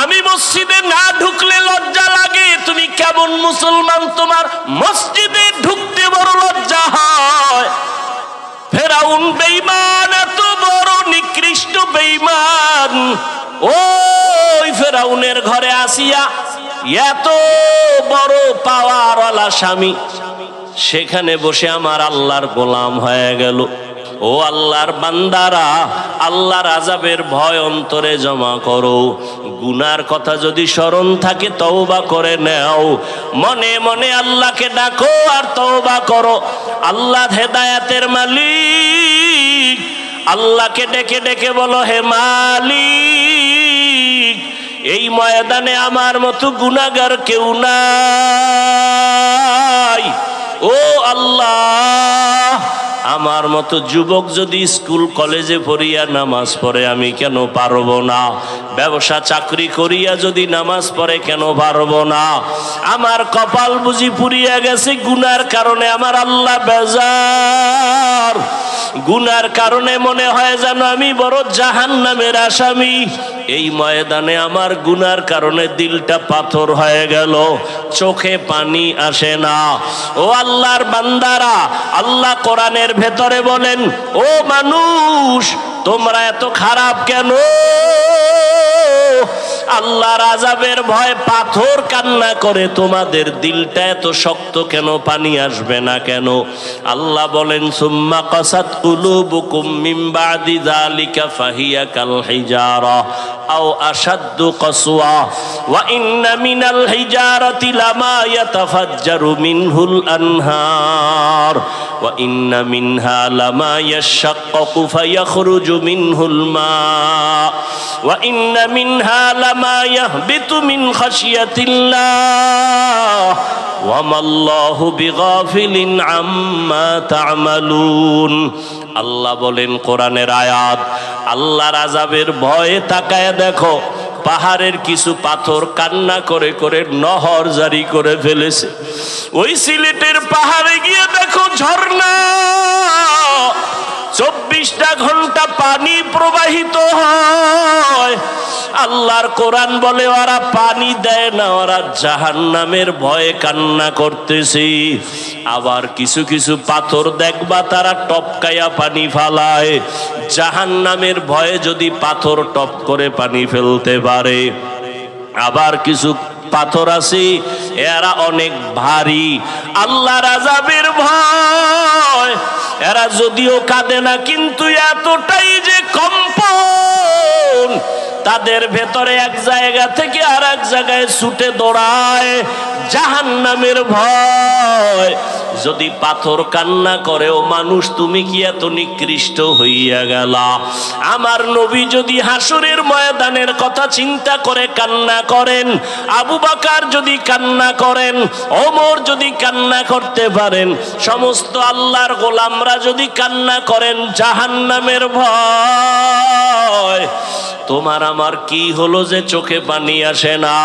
আমি মসজিদে না ঢুকলে লজ্জা লাগে, তুমি কেমন মুসলমান? তোমার মসজিদে ঢুকতে বড় লজ্জা হয়। ফেরাউন বেঈমান, এত বড় নিকৃষ্ট বেঈমান। ওই ফেরাউনের ঘরে আসিয়া এত বড় পাওয়ারওয়ালা স্বামী, সেখানে বসে আমার আল্লাহর গোলাম হয়ে গেল। ও আল্লাহর বান্দারা, আল্লাহর আযাবের ভয় অন্তরে জমা করো। গুনার কথা যদি স্মরণ থাকে তওবা করে নাও, মনে মনে আল্লাহকে ডাকো আর তওবা করো। আল্লাহ হেদায়েতের মালিক, আল্লাহকে ডেকে ডেকে বলো, হে মালিক, এই ময়দানে আমার মতো গুনাহগার কেউ নাই। ও আল্লাহ, আমার মতো যুবক যদি স্কুল কলেজে পড়িয়া নামাজ পড়ে আমি কেন পারবো না? ব্যবসা চাকরি করিয়া যদি নামাজ পড়ে কেন পারবো না? আমার কপাল বুঝি পুড়িয়া গেছে গুনার কারণে। আমার আল্লাহ বেজার, গুনার কারণে মনে হয় যেন আমি বড় জাহান্নামের আসামি। এই ময়দানে আমার গুনার কারণে দিলটা পাথর হয়ে গেল, চোখে পানি আসে না। ও আল্লাহর বান্দারা, আল্লাহ কোরআনের ভেতরে বলেন, ও মানুষ, তোমরা এত খারাপ কেন? আল্লাহর আযাবের ভয় পাথর কান্না করে, তোমাদের দিলটা এত শক্ত কেন? পানি আসবে না কেন? আল্লাহ বলেন, সুম্মা কাসাত কুলুবুকুম মিন বাদি যালিকা ফাহিয়া কাল হিজারা আও আশাদ্দু কসওয়া ওয়া ইন্না মিনাল হিজারাতি লামা ইয়াতাফাজ্জারু মিনহুল আনহার ওয়া ইন্না মিনহা লামা ইয়াশাক্কাকু ফায়াখরুজু মিনহুল মা ওয়া ইন্না মিনহা লামা ইয়াহবিতু মিন খাশিয়াতিল্লাহ ওয়া মাল্লাহু বিগাফিলিন আম্মা তা'মালুন। আল্লাহ বলেন কোরআনের আয়াত, আল্লাহর আযাবের ভয়ে তাকায় দেখো, পাহাড়ের কিছু পাথর কান্না করে করে নহর জারি করে ফেলেছে। ওই সিলেটের পাহাড়ে গিয়ে দেখো ঝর্ণা, 24টা ঘন্টা পানি প্রবাহিত হয়। আল্লাহর কোরআন বলে ওরা পানি দেয় না, ওরা জাহান্নামের ভয়ে কান্না করতেছে। আবার কিছু কিছু পাথর দেখবা তারা টপকায়া পানি ফালায়, জাহান্নামের ভয়ে যদি পাথর টপ করে পানি ফেলতে পারে। আবার কিছু পাথর আছে এরা অনেক ভারী, আল্লাহর আযাবের ভয়। এরা যদিও কাঁদে না, কিন্তু এতটাই যে কম্পন তাদের ভেতরে, এক জায়গা থেকে আর এক জায়গায় ছুটে দৌড়ায় জাহান্নামের ভয়। যদি পাথর কান্না করে, ও মানুষ তুমি কি এত নিকৃষ্ট হইয়া গেলা? আমার নবী যদি হাসরের ময়দানের কথা চিন্তা করে কান্না করেন, আবু বকর যদি কান্না করেন, ওমর যদি কান্না করতে পারেন, সমস্ত আল্লাহর গোলামরা যদি কান্না করেন জাহান্নামের ভয়, তোমার আমার কি হলো যে চোখে পানি আসে না?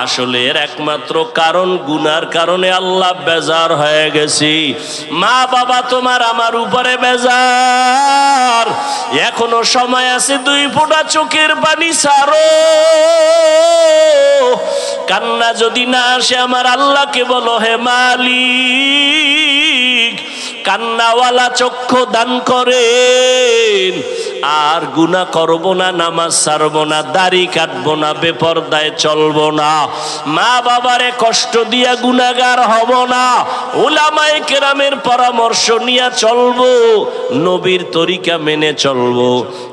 আসলে এর একমাত্র কারণ গুনার কারণে আল্লাহ বেজার হয়ে গেছি। মা বাবা তোমার আমার উপরে বেজার, এখনো সময় আছে, 2 ফোঁটা চোখের পানি ছাড়ো। কান্না যদি না আসে, আমার আল্লাহকে বলো, হে মালিক, কান্নাওয়ালা চক্ষু দান করেন। আর গুনাহ করব না, নামাজ ছাড়বো না, দাড়ি কাটবো না, বেপরদায় চলবো না, মা বাবারে কষ্ট দিয়া গুনাহগার হব না, উলামায়ে কেরামের পরামর্শ নিয়ে চলবো, নবীর তরিকা মেনে চলবো।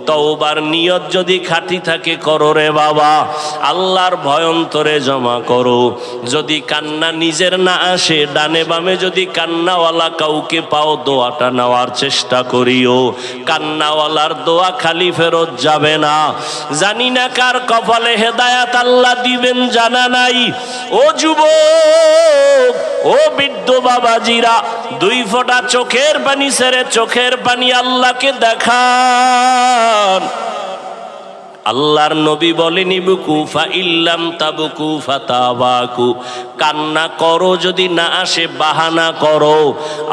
তওবার নিয়ত যদি খাঁটি থাকে করো রে বাবা, আল্লাহর ভয় অন্তরে জমা করো। যদি কান্না নিজের না আসে, ডানে বামে যদি কান্নাওয়ালা কাউকে পাও, দোয়াটা নেওয়ার চেষ্টা করিও। কান্নাওয়ালার দোয়া খালি ফেরত যাবে না। জানি না কার কপালে হেদায়াত আল্লাহ দিবেন, জানা নাই। ও যুবক, ও বৃদ্ধ বাবাজিরা, 2 ফোঁটা চোখের পানি ছেড়ে চোখের পানি আল্লাহকে দেখান। আল্লাহর নবী বলেন, ইবকু ফা ইল্লাম তাবকু ফাতাবাকু, কান্না করো, যদি না আসে বাহানা করো।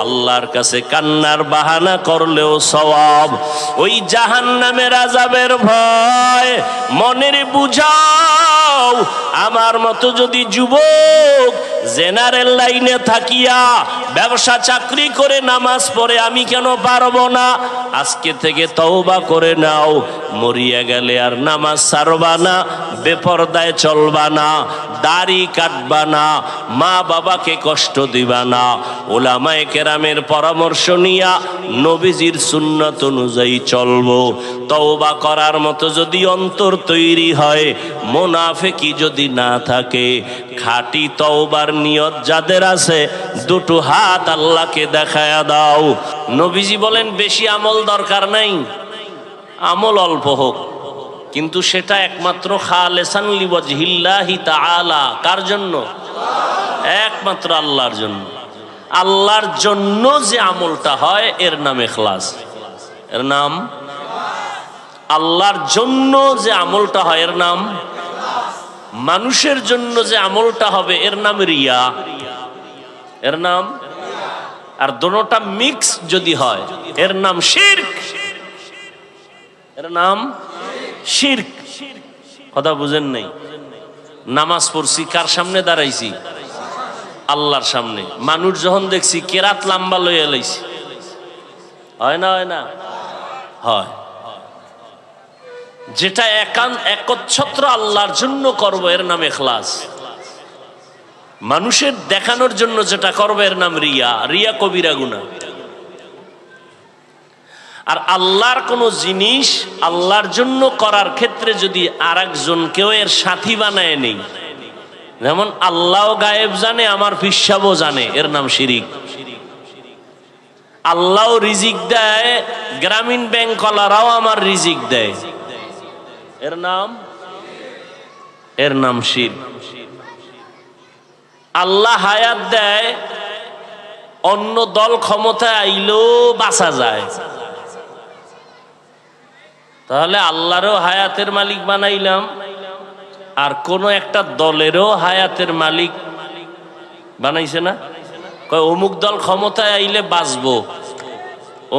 আল্লাহর কাছে কান্নার বাহানা করলেও সওয়াব। ওই জাহান্নামের আযাবের ভয় মনের বুঝাও, দাও। আমার মতো যদি যুবক জেনারেল লাইনে থাকিয়া ব্যবসা চাকরি করে নামাজ পড়ে, আমি কেন পারবো না? আজকে থেকে তওবা করে নাও, মরিয়া গেলে আর নামাজ ছাড়বা না, বেপরদায় চলবা না, দাড়ি কাটবা না, মা বাবাকে কষ্ট দিবা না, উলামায়ে কেরামের পরামর্শ নিয়া নবীজির সুন্নাত অনুযায়ী চলবো। তওবা করার মতো যদি অন্তর তৈরি হয়, মুনাফিকি যদি না থাকে, খাঁটি তওবার নিয়ত যাদের আছে, দুটো হাত আল্লাহকে দেখায়া দাও। নবীজি বলেন বেশি আমল দরকার নাই, আমল অল্প হোক, কিন্তু সেটা একমাত্র খালেসান লিওয়াজহিল্লাহি তাআলা। কার জন্য? একমাত্র আল্লাহর জন্য। আল্লাহর জন্য যে আমলটা হয় এর নাম ইখলাস, এর নাম। আল্লাহর জন্য যে আমলটা হয় এর নাম। মানুষের জন্য যে আমলটা হবে এর নাম রিয়া, এর নাম। আর দুটোটা মিক্স যদি হয় এর নাম শিরক, এর নাম শিরক। কথা বুঝেন নাই? নামাজ পড়ছি, কার সামনে দাঁড়াইছি? আল্লাহর সামনে। মানুষ যখন দেখছি কেরাত লম্বা লইয়া লাইছি, হয় না? হয় না? হয়। যেটা একচ্ছত্র আল্লাহর জন্য করব এর নাম ইখলাস। মানুষের দেখানোর জন্য যেটা করব এর নাম রিয়া। রিয়া কবিরা গুনাহ। আর আল্লাহর কোনো জিনিস আল্লাহর জন্য করার ক্ষেত্রে যদি আরেকজনকেও এর সাথী বানায় নেই, যেমন আল্লাহ গায়েব জানে, আমার পিসাবও জানে, এর নাম শিরিক। আল্লাহ রিজিক দেয়, গ্রামীণ ব্যাংক ওয়ালারাও আমার রিজিক দেয়, এর নাম শিরক। আল্লাহ হায়াত দেয়, অন্য দল ক্ষমতায় আইলেও বাঁচা যায়, তাহলে আল্লাহরও হায়াতের মালিক বানাইলাম, আর কোন একটা দলেরও হায়াতের মালিক বানাইছে না। কয় অমুক দল ক্ষমতায় আইলে বাঁচবো,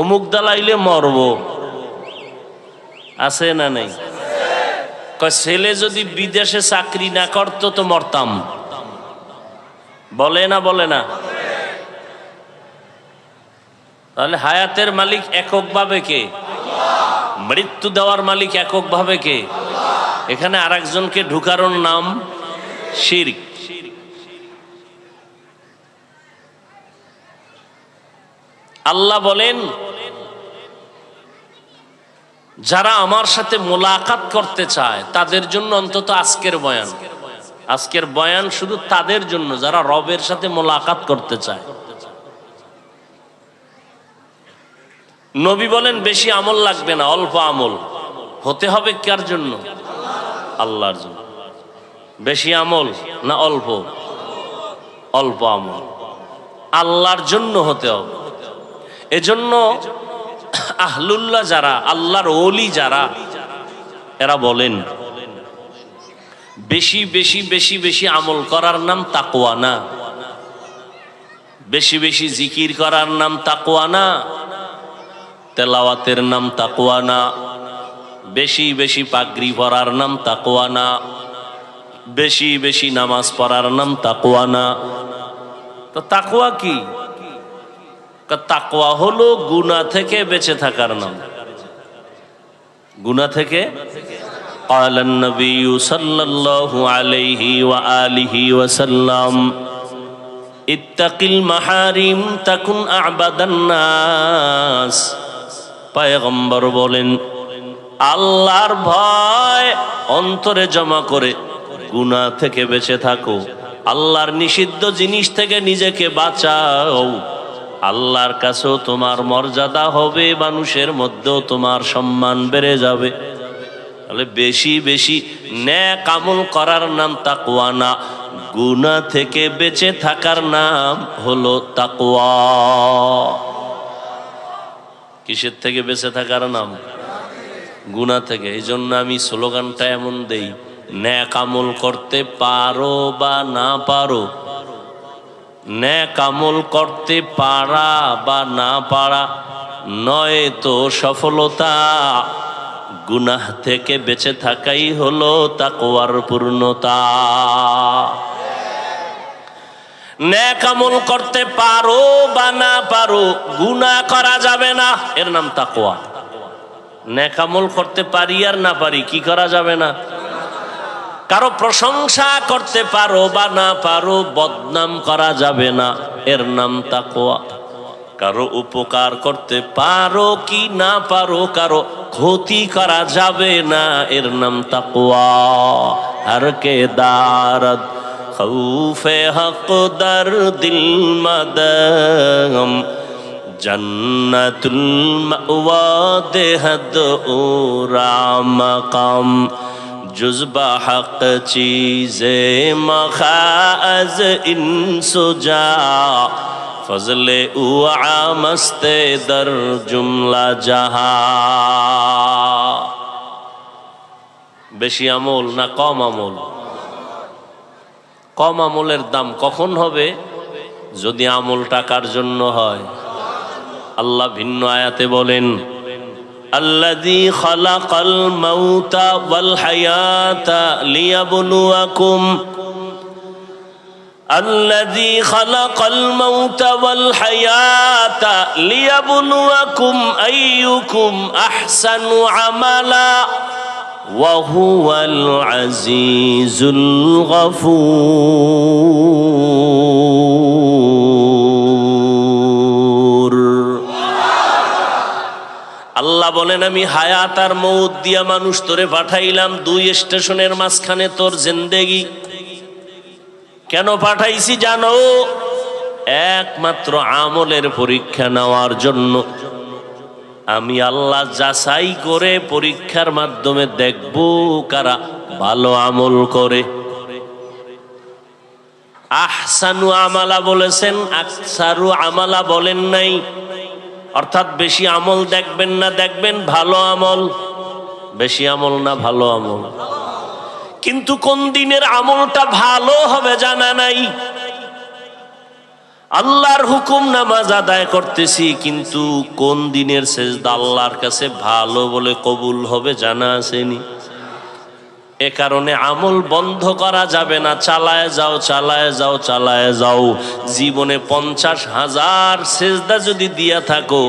অমুক দল আইলে মরবো, আছে না নাই? কয় ছেলে যদি বিদেশে চাকরি না করতো তো মরতাম, বলে না? বলে না? তাহলে হায়াতের মালিক এককভাবে কে? মৃত্যু দেওয়ার মালিক এককভাবে কে? এখানে আরেকজনকে ঢুকানোর নাম শিরক। আল্লাহ বলেন, যারা আমার সাথে মোলাকাত করতে চায় তাদের জন্য অন্তত আজকের বয়ান শুধু তাদের জন্য যারা রবের সাথে মোলাকাত করতে চায়। নবী বলেন বেশি আমল লাগবে না, অল্প আমল হতে হবে। কার জন্য? আল্লাহর জন্য। বেশি আমল না অল্প? অল্প আমল আল্লাহর জন্য হতে হবে। এজন্য আহলুল্লাহ যারা, আল্লাহর ওলি যারা, এরা বলেন বেশি বেশি বেশি বেশি আমল করার নাম তাকওয়া না, বেশি বেশি জিকির করার নাম তাকওয়া না, তেলাওয়াতের নাম তাকওয়া না, বেশি বেশি পাগড়ি পরার নাম তাকওয়া না, বেশি বেশি নামাজ পড়ার নাম তাকওয়া না। তো তাকওয়া কি? তাকওয়া হলো গুনাহ থেকে বেঁচে থাকার নাম। গুনাহ থেকে قال النبي صلى الله عليه وآله وسلم اتق المحارم تكن أعبد الناس। পয়গম্বর বলেন আল্লাহর ভয় অন্তরে জমা করে গুনাহ থেকে বেঁচে থাকো, আল্লাহর নিষিদ্ধ জিনিস থেকে নিজেকে বাঁচাও, আল্লাহর কাছেও তোমার মর্যাদা হবে, মানুষের মধ্যেও তোমার সম্মান বেড়ে যাবে। তাহলে বেশি বেশি নেক আমল করার নাম তাকওয়া না, গুনাহ থেকে বেঁচে থাকার নাম হলো তাকওয়া। কিসের থেকে বেঁচে থাকার নাম? গুনাহ থেকে। এই জন্য আমি স্লোগানটা এমন দেই, নেক আমল করতে পারো বা না পারো, নেক আমল করতে পারা বা না পারা নয় তো সফলতা, গুনাহ থেকে বেঁচে থাকাই হলো তাকওয়ার পূর্ণতা। নেক আমল করতে পারো বা না পারো, গুনাহ করা যাবে না, এর নাম তাকওয়া। নেক আমল করতে পারি আর না পারি, কি করা যাবে না? কারো প্রশংসা করতে পারো বা না পারো, বদনাম করা যাবে না, এর নাম তাকওয়া। কারো উপকার করতে পারো কি না পারো, কারো ক্ষতি করা যাবে না, এর নাম তাকওয়া। হর কে দারদ খৌফে হক দর দিল মদম, জন্নতুল মাওয়া দেহদ ওরা মকাম, जुज़्बा हक़ चीज़े मखाज़ इंसुजा, फज़ले उआ मस्ते दर जुमला जहा। বেশি আমল না কম আমল? কম আমলের দাম কখন হবে? যদি আমল টাকার জন্য হয়। আল্লাহ ভিন্ন আয়াতে বলেন, الذي خلق الموت والحياة ليبلوكم، الذي خلق الموت والحياة ليبلوكم أيكم أحسن عملا وهو العزيز الغفور। আল্লাহ বলেন, আমি হায়াত আর মৌত দিয়া মানুষ তোরে পাঠাইলাম, দুই স্টেশনের মাঝখানে তোর জিন্দেগি। কেন পাঠাইছি জানো? একমাত্র আমলের পরীক্ষা নেওয়ার জন্য। আমি আল্লাহ যাচাই করে পরীক্ষার মাধ্যমে দেখব কারা ভালো আমল করে। আহসানু আমালা বলেছেন, আকসারু আমালা বলেন নাই। অর্থাৎ বেশি আমল দেখবেন না, দেখবেন ভালো আমল। বেশি আমল না ভালো আমল। কিন্তু কোন দিনের আমলটা ভালো হবে জানা নাই। আল্লাহর হুকুম নামাজ আদায় করতেছি, কিন্তু কোন দিনের সেজদা আল্লাহর কাছে ভালো বলে কবুল হবে জানা আসেনি। এ কারণে আমল বন্ধ করা যাবে না। চালায় যাও, চালায় যাও, চালায় যাও। জীবনে 50,000 সেজদা যদি দিয়া থাকো,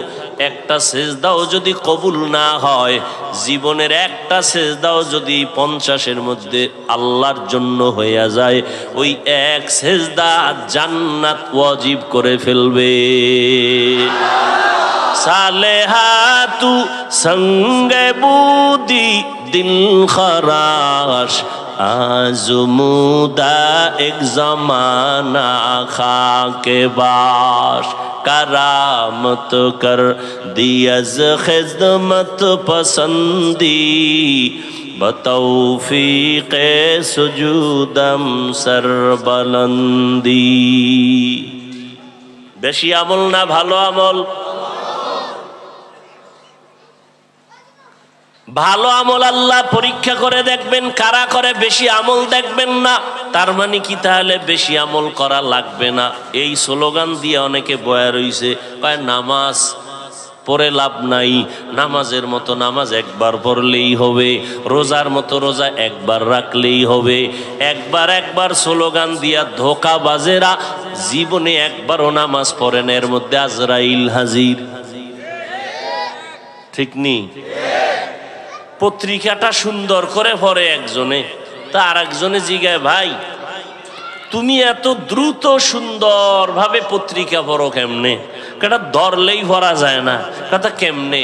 একটা সেজদাও যদি কবুল না হয়, জীবনের একটা সেজদাও যদি 50-এর মধ্যে আল্লাহর জন্য হইয়া যায়, ওই এক সেজদা জান্নাত ওয়াজিব করে ফেলবে। সালেহাতু সঙ্গে বুদি দিল খরাশ, আজমুদা এক জমানা খাকে বাস, करामत कर दियज खिदमत पसंदी, बतौफीक़े सुजूदम सरबलंदी। বেশি আমল না ভালো আমল? ভালো আমল আল্লাহ পরীক্ষা করে দেখবেন কারা করে, বেশি আমল দেখবেন না। তার মানে কি তাহলে বেশি আমল করা লাগবে না? এই স্লোগান দিয়ে অনেকে বয়া রইছে, কয় নামাজ পড়ে লাভ নাই, নামাজের মতো নামাজ একবার পড়লেই হবে, রোজার মতো রোজা একবার রাখলেই হবে। একবার স্লোগান দিয়া ধোঁকাবাজেরা জীবনে একবারও নামাজ পড়েন, এর মধ্যে আজরাইল হাজির। ঠিক নি? পত্রিকাটা সুন্দর করে পড়ে একজনে, তা আর একজনে জিগায়, ভাই তুমি এত দ্রুত সুন্দর ভাবে পত্রিকা পড়ো কেমনে? এটা ধরলেই পড়া যায় না। কথা কেমনে?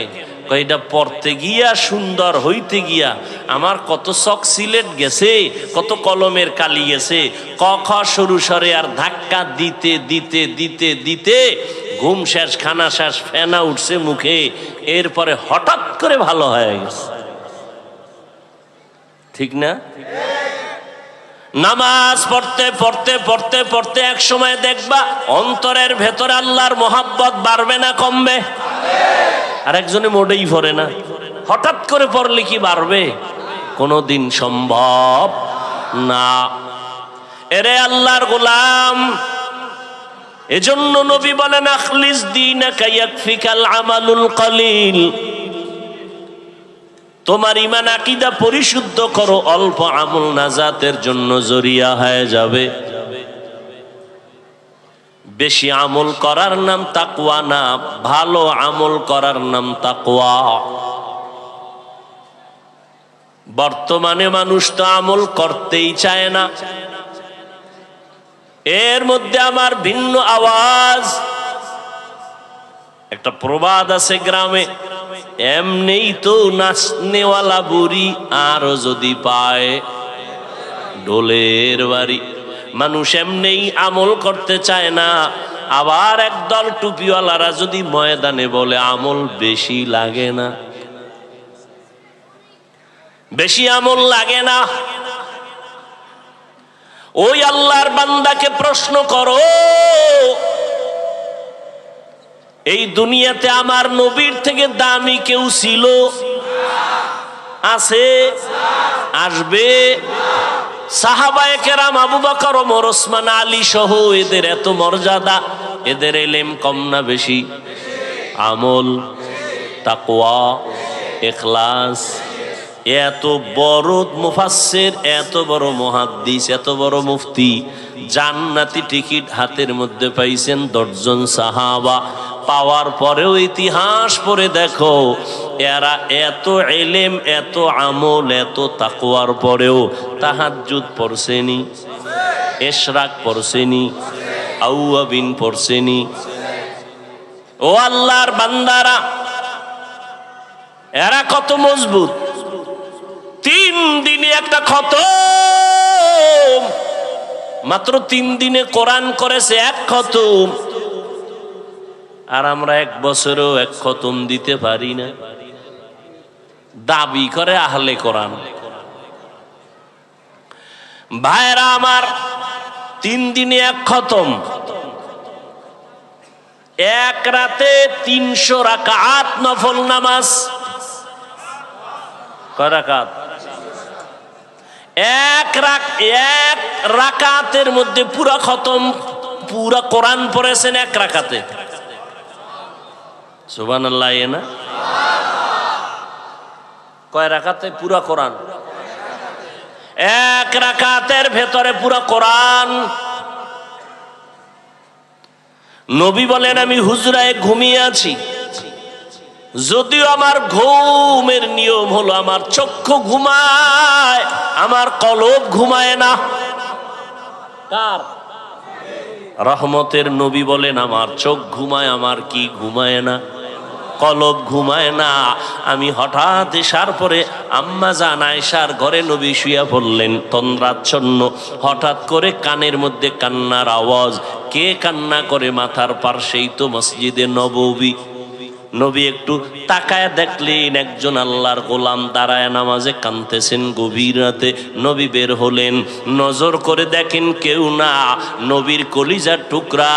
এটা পড়তে গিয়া সুন্দর হইতে গিয়া আমার কত চক সিলেট গেছে, কত কলমের কালি গেছে, ক খ সরু সরে আর ধাক্কা দিতে দিতে দিতে দিতে ঘুম শেষ, খানা শেষ, ফেনা উঠছে মুখে, এরপরে হঠাৎ করে ভালো হয়ে গেছে। ঠিক না? নামাজ পড়তে পড়তে পড়তে পড়তে এক সময় দেখবা অন্তরের ভেতরে আল্লাহর মোহাব্বত বাড়বে না কমবে? আর একজনে মোটেই পড়ে না, হঠাৎ করে পড়লে কি বাড়বে? কোনদিন সম্ভব না। এরে আল্লাহর গোলাম, এজন্য নবী বলেন, আখলিস দীনাকা ইয়াকফিকাল আমালুল কলিল। তোমার ঈমান আকীদা পরিশুদ্ধ করো, অল্প আমল নাজাতের জন্য জরিয়া হয়ে যাবে। বেশি আমল করার নাম তাকওয়া না, ভালো আমল করার নাম তাকওয়া। বর্তমানে মানুষ তো আমল করতেই চায় না। এর মধ্যে আমার ভিন্ন আওয়াজ। একটা প্রবাদ আছে গ্রামে, এমনি তো নাচনেওয়ালা বুড়ি আরো যদি পায় ঢোলের বাড়ি। মানুষ এমনি আমল করতে চায় না, আবার একদল টুপিওয়ালারা যদি ময়দানে বলে আমল বেশি লাগে না, বেশি আমল লাগে না। ওই আল্লাহর বান্দাকে প্রশ্ন করো, এই দুনিয়াতে আমার নবীর থেকে দামি কেউ ছিল? আছে? আসবে? সাহাবায়ে কেরাম আবু বকর, ওমর, ওসমান, আলী সহ এদের এত মর্যাদা, এদের ইলম কম না বেশি? আমল, তাকওয়া, ইখলাস। এত বড় মুফাসসির, এত বড় মুহাদ্দিস, এত বড় মুফতি, জান্নাতি টিকিট হাতের মধ্যে পাইছেন 10 জন সাহাবা। পাওয়ার পরেও ইতিহাস পড়ে দেখো, এরা এত ইলম, এত আমল, এত তাকওয়ার পরেও তাহাজ্জুদ পড়ছেনি, ইশরাক পড়ছেনি, আউয়াবিন পড়ছেনি। ও আল্লাহর বান্দারা, এরা কত মজবুত। 3 দিনে একটা খতম, মাত্র 3 দিনে কোরআন করেছে 1 খতম। আর আমরা 1 বছরেও 1 খতম দিতে পারি না। দাবি করে আহলে কোরআন। ভাইরা আমার, 3 দিনে 1 খতম, 1 রাতে 300 রাকাত নফল নামাজ। কয় রাকাত? 1 রাকাতের মধ্যে পুরা খতম, পুরা কোরআন পড়েছেন 1 রাকাতে। সুবহানাল্লাহ। না, কয় রাকাতে? পুরা কোরআন। 1 রাকাতের ভেতরে পুরা কোরআন। নবী বলেন, আমি হুজরায় ঘুমিয়ে আছি, যদিও আমার ঘুমের নিয়ম হলো আমার চক্ষু ঘুমায়, আমার কলব ঘুমায় না। কার? রহমতের নবী বলেন, আমার চোখ ঘুমায়, আমার কি ঘুমায় না? কলব ঘুমায় না। আমি হঠাৎ এসার পরে আম্মা জান আয়েশার ঘরে নবী শুয়ে পড়লেন তন্দ্রাচ্ছন্ন। হঠাৎ করে কানের মধ্যে কান্নার আওয়াজ। কে কান্না করে? মাথার পার্শ্বেই তো মসজিদে নববী। নবী একটু তাকায় দেখলেন একজন আল্লাহর গোলাম দাঁড়ায় নামাজে কাঁদতেছেন গভীর রাতে। নবী বের হলেন, নজর করে দেখেন কেউ না, নবীর কলিজার টুকরা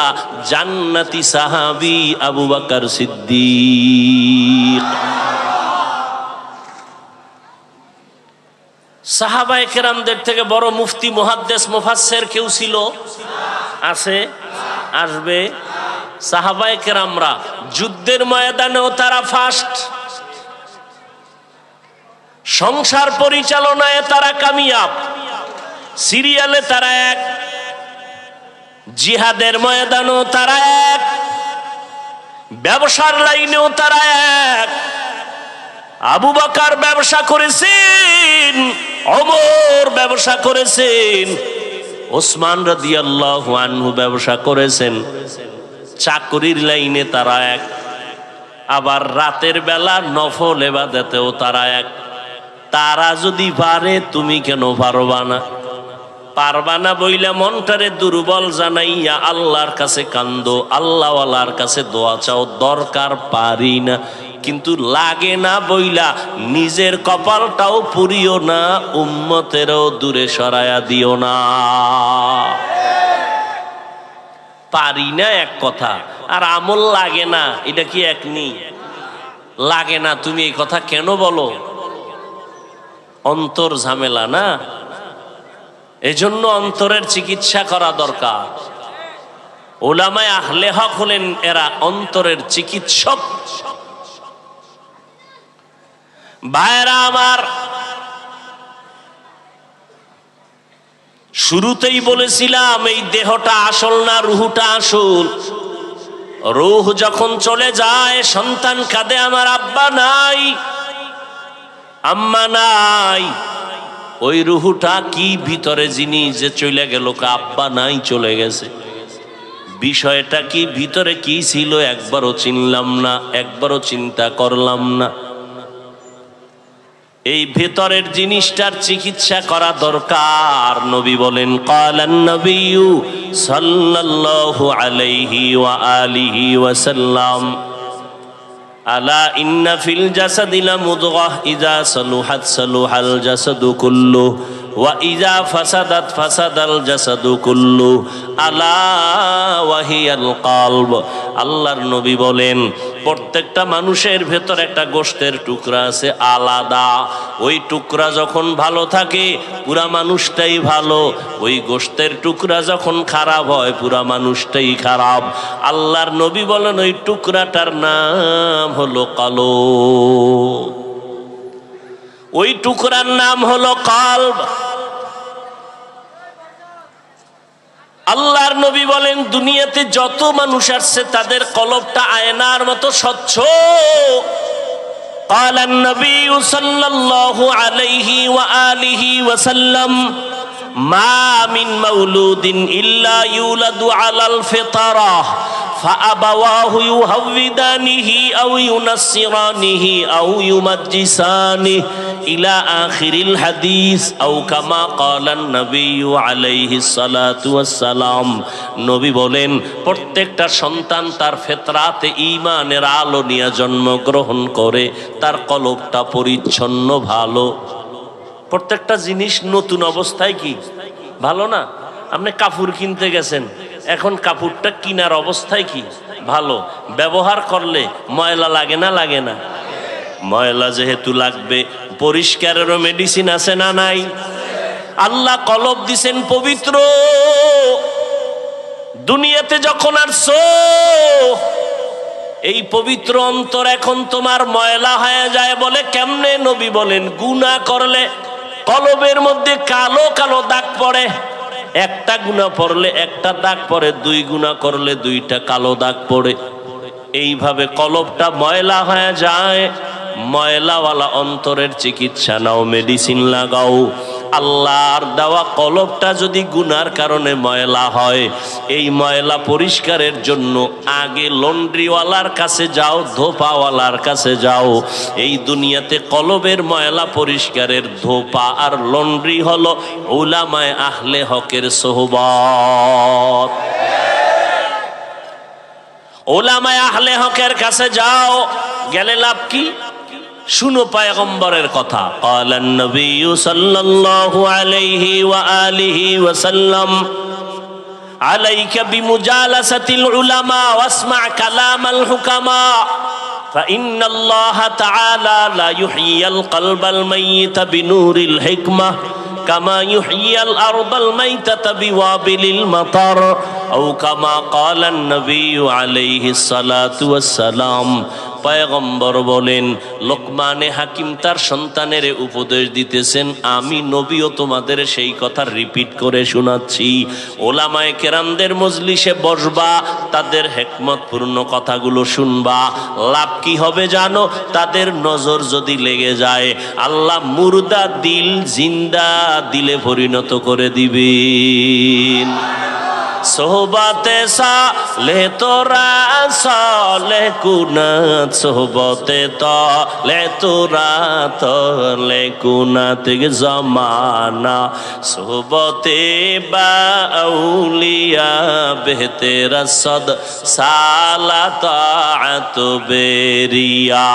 জান্নাতি সাহাবী আবু বকর সিদ্দিক। সাহাবায়ে কেরামদের থেকে বড় মুফতি, মুহাদ্দিস, মুফাসসির কেউ ছিল? আছে? আসবে? সাহাবায়ে কেরামরা যুদ্ধের ময়দানেও তারা ফার্স্ট, সংসার পরিচালনায় তারা কামিয়াব, সিরিয়ালে তারা 1, জিহাদের ময়দানেও তারা 1, ব্যবসার লাইনেও তারা 1। আবু বকর ব্যবসা করেছেন, ওমর ব্যবসা করেছেন, ওসমান রাদিয়াল্লাহু আনহু ব্যবসা করেছেন। চাকরির লাইনে তারা 1, আবার রাতের বেলা নফল ইবাদতেও তারা 1। তারা যদি পারে, তুমি কেন পারবা না? পারবা না বইলা মনটারে দুর্বল জানাইয়া আল্লাহর কাছে কান্দো, আল্লাহওয়ালার কাছে দোয়া চাও, দরকার পারি না। কিন্তু লাগে না বইলা নিজের কপালটাও পুরিও না, উম্মতেরও দূরে সরায়া দিও না। পারি না এক কথা, আর আমল লাগে না এটা কি এক নেই? লাগে না, তুমি এই কথা কেন বলো? অন্তর ঝামেলা না, এজন্য অন্তরের চিকিৎসা করা দরকার। উলামায়ে আহলে হক হলেন এরা অন্তরের চিকিৎসক। ভাইরা আমার, শুরুতেই বলেছিলাম এই দেহটা আসল না রুহটা আসল। রুহ যখন চলে যায়, সন্তান কাঁদে আমার আব্বা নাই, আম্মা নাই। ওই রুহটা কি ভিতরে জিনিস যে চলে গেল, আব্বা নাই চলে গেছে, বিষয়টা কি ভিতরে কি ছিল একবারও চিনলাম না, একবারও চিন্তা করলাম না। এই ভেতরের জিনিসটার চিকিৎসা করা দরকার। নবী বলেন, ক্বালান নবিয়্যু সাল্লাল্লাহু আলাইহি ওয়া আলিহি ওয়াসাল্লাম, আলা ইন্না ফিল জাসাদি লামুদগাহ ইযা সালুহাত সালুহাল জাসাদু কুল্লুহু ওয়া ইযা ফাসাদাত ফাসাদাল জাসাদু কুল্লুহু আলা ওয়া হিয়াল কলব। আল্লাহর নবী বলেন, প্রত্যেকটা মানুষের ভেতর একটা গোশতের টুকরা আছে আলাদা। ওই টুকরা যখন ভালো থাকে পুরা মানুষটাই ভালো, ওই গোশতের টুকরা যখন খারাপ হয় পুরা মানুষটাই খারাপ। আল্লাহর নবী বলেন, ওই টুকরাটার নাম হলো কলব, ওই টুকরার নাম হলো কলব। আল্লাহর নবী বলেন, দুনিয়াতে যত মানুষ আসছে তাদের কলবটা আয়নার মতো স্বচ্ছ। ক্বালান নবিয়্যু সাল্লাল্লাহু আলাইহি ওয়া আলিহি ওয়াসাল্লাম, মা মিন মাউলুদিন ইল্লা ইউলাদু আলাল ফিতরাহ فأبواه يهودانه أو ينصرانه أو يمجسانه إلى آخر الحديث أو كما قال النبي عليه الصلاة والسلام। নবী বলেন, প্রত্যেকটা সন্তান তার ফিতরাতে ঈমানের আলো নিয়ে জন্মগ্রহণ করে, তার কলবটা পরিচ্ছন্ন ভালো। প্রত্যেকটা জিনিস নতুন অবস্থায় কি ভালো না? আপনি কাপড় কিনতে গেছেন, এখন কাপড়টা কিনার অবস্থায় কি ভালো, ব্যবহার করলে ময়লা লাগে না লাগে না? ময়লা যেহেতু লাগবে, পরিষ্কারেরও মেডিসিন আছে না নাই? আল্লাহ কলব দিছেন পবিত্র। দুনিয়াতে যখন আসছো এই পবিত্র অন্তর এখন তোমার ময়লা হয়ে যায়। বলে কেমনে? নবী বলেন, গুনাহ করলে কলবের মধ্যে কালো কালো দাগ পড়ে। একটা গুনাহ পড়লে একটা দাগ পড়ে, দুই গুনাহ করলে দুইটা কালো দাগ পড়ে। এইভাবে কলবটা ময়লা হয়ে যায়। ময়লাওয়ালা অন্তরের চিকিৎসা নাও, মেডিসিন লাগাও। আল্লাহর দেওয়া কলবটা যদি গুনার কারণে ময়লা হয়, এই ময়লা পরিষ্কারের জন্য আগে লন্ড্রিওয়ালার কাছে যাও, ধোপাওয়ালার কাছে যাও। এই দুনিয়াতে কলবের ময়লা পরিষ্কারের ধোপা আর লন্ড্রি হলো উলামায়ে আহলে হকের সোহবত। উলামায়ে আহলে হকের কাছে যাও, গেলে লাভ কি? শুনো পয়গম্বরের কথা। ক্বালান নবিয়্যু সাল্লাল্লাহু আলাইহি ওয়া আলিহি ওয়াসাল্লাম, আলাইকা বিমুজালাসাতিল উলামা ওয়াসমা কালামাল হুকামা ফাইন্নাল্লাহা তাআলা লা ইউহয়িল কলবাল মাইয়িতা বিনূরিল হিকমাহ কামা ইউহয়িল আরদাল মাইতাতা বিওয়াবিলিল মাতার আও কামা ক্বালান নবিয়্যু আলাইহিস সালাতু ওয়াস সালাম। পয়গম্বর বলেন, লোকমানে হাকিম তার সন্তানের উপদেশ দিতেছেন, আমি নবীও তোমাদের সেই কথা রিপিট করে শোনাচ্ছি। ওলামায়ে কেরামদের মজলিসে বসবা, তাদের হিকমতপূর্ণ কথাগুলো শুনবা। লাভ কি হবে জানো? তাদের নজর যদি লেগে যায়, আল্লাহ মুর্দা দিল জিন্দা দিলে পরিণত করে দিবেন। সোহবতে সালেহ তোরা সালেহ কুনাত, সোহবতে তলে তোরা তলে কুনাত জমানা, সোহবতে বাউলিয়া বেহতেরা সদ সালাত বেরিয়া।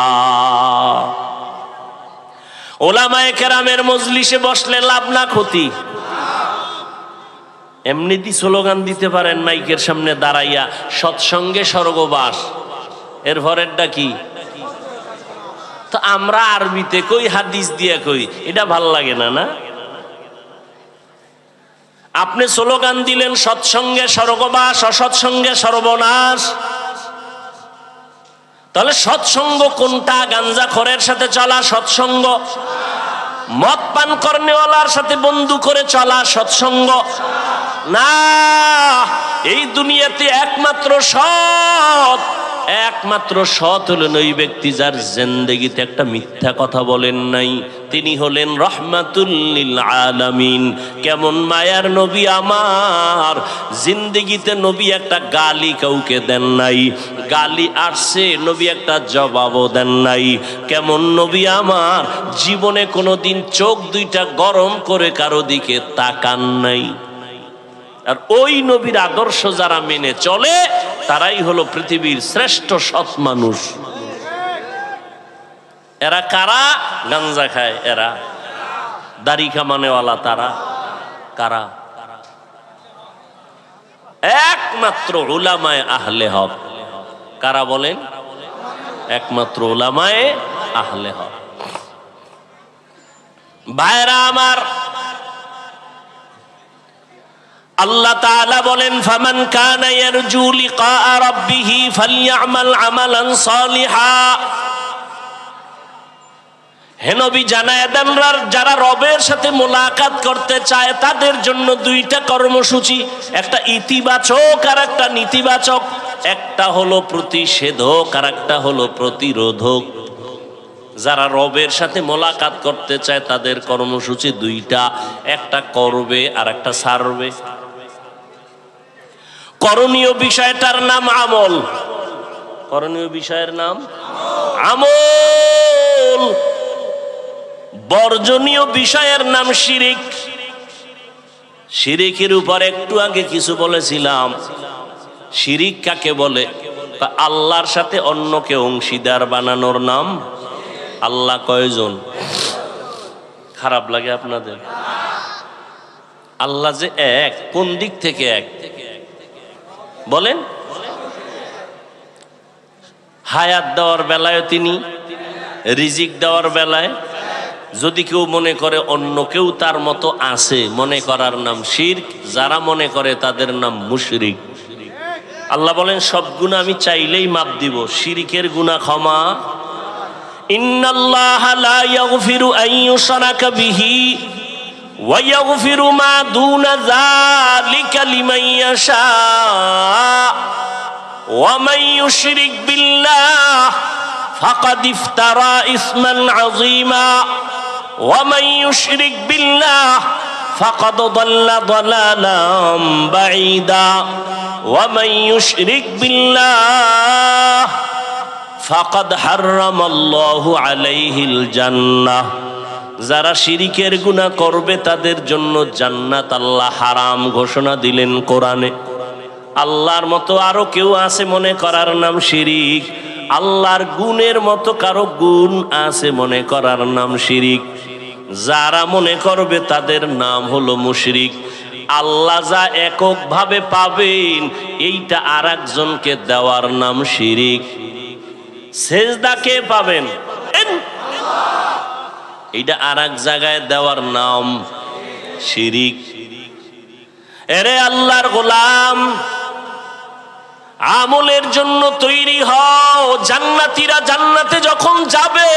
ওলামায়ে কেরামের মজলিসে বসলে লাভ না ক্ষতি? এমনিতেই স্লোগান দিতে পারেন মাইকের সামনে দাঁড়াইয়া, সৎসঙ্গে স্বর্গবাস। এর পরেরটা কি? তো আমরা আরবিতে কই, হাদিস দিয়ে কই, এটা ভাল লাগে না? না, আপনি স্লোগান দিলেন সৎসঙ্গে স্বর্গবাস, অসৎসঙ্গে সর্বনাশ। তাহলে সৎসঙ্গ কোনটা? গাঞ্জাখোরের সাথে চলা সৎসঙ্গ, মদ পান করনেওয়ালার সাথে বন্ধু করে চলা সৎসঙ্গ না। এই দুনিয়াতে একমাত্র সৎ হলেন ওই ব্যক্তি যার জিন্দেগিতে একটা মিথ্যা কথা বলেন নাই। তিনি হলেন রহমাতুল লিল আলামিন। কেমন মায়ার নবী আমার, জিন্দেগিতে নবী একটা গালি কাউকে দেন নাই, গালি আসছে নবী একটা জবাবও দেন নাই। কেমন নবী আমার, জীবনে কোনোদিন চোখ দুইটা গরম করে কারো দিকে তাকান নাই। আর ওই নবীর আদর্শ যারা মেনে চলে তারাই হলো পৃথিবীর শ্রেষ্ঠ সৎ মানুষ। এরা কারা? গাঞ্জা খায় এরা, দাড়ি কামানেওয়ালা তারা কারা? একমাত্র উলামায়ে আহলে হক। কারা বলেন? একমাত্র উলামায়ে আহলে হক। ভাইরা আমার, আল্লাহ তাআলা বলেন ফামান কানা ইয়ারজু লিকা রাব্বিহি ফালইআমাল আমালান সালিহা। হে নবী জানায়ে দেন, যারা রবের সাথে মোলাকাত করতে চায় তাদের জন্য দুইটা কর্মসূচি, একটা ইতিবাচক আর একটা নেতিবাচক। একটা হলো প্রতিষেধক আর একটা হলো প্রতিরোধক। যারা রবের সাথে মোলাকাত করতে চায় তাদের কর্মসূচি দুইটা, একটা করবে আর একটা ছাড়বে। করণীয় বিষয়টার নাম আমল। করণীয় বিষয়ের নাম আমল। বর্জনীয় বিষয়ের নাম শিরিক। শিরিকের উপর একটু আগে কিছু বলেছিলাম। শিরিক কাকে বলে? আল্লাহর সাথে অন্যকে অংশীদার বানানোর নাম। আল্লাহ কয়জন? খারাপ লাগে আপনাদের? আল্লাহ যে এক, কোন দিক থেকে এক বলেন? হায়াত দেওয়ার বেলায় তিনি, রিজিক দেওয়ার বেলায়। যদি কেউ মনে করে অন্য কেউ তার মতো আছে, মনে করার নাম শিরক। যারা মনে করে তাদের নাম মুশরিক। আল্লাহ বলেন সব গুনাহ আমি চাইলেই মাফ দিব, শিরকের গুনাহ ক্ষমা। ইন্নাল্লাহা লা ইয়াগফিরু আন ইউশরাকা বিহি ওয়া ইয়াগফিরু মা দুনা যালিকা লিমান ইয়াশা ওয়া মান ইউশরিক বিল্লাহ ফাকাদ ইফতারা ইসমান আযীমা ওয়া মান ইউশরিক বিল্লাহ ফাকাদ দাল্লা দালালাম বাঈদা ওয়া মান ইউশরিক বিল্লাহ ফাকাদ হারামাল্লাহু আলাইহিল জান্নাহ। যারা শিরিকের গুনাহ করবে তাদের জন্য জান্নাত আল্লাহ হারাম ঘোষণা দিলেন কোরআনে। আল্লাহর মতো আরো কেউ আছে মনে করার নাম শিরিক। আল্লাহর গুণের মতো কারো গুণ আছে মনে করার নাম শিরিক। যারা মনে করবে তাদের নাম হলো মুশরিক। আল্লাহ যা এককভাবে পাবেন এইটা আর একজনকে দেওয়ার নাম শিরিক। সেজদা কে পাবেন? এইটা আর এক জায়গায় দেওয়ার নাম শিরিক। এরে আল্লাহর গোলাম, আমলের জন্য তৈরি হও। জান্নাতীরা জান্নাতে যখন যাবে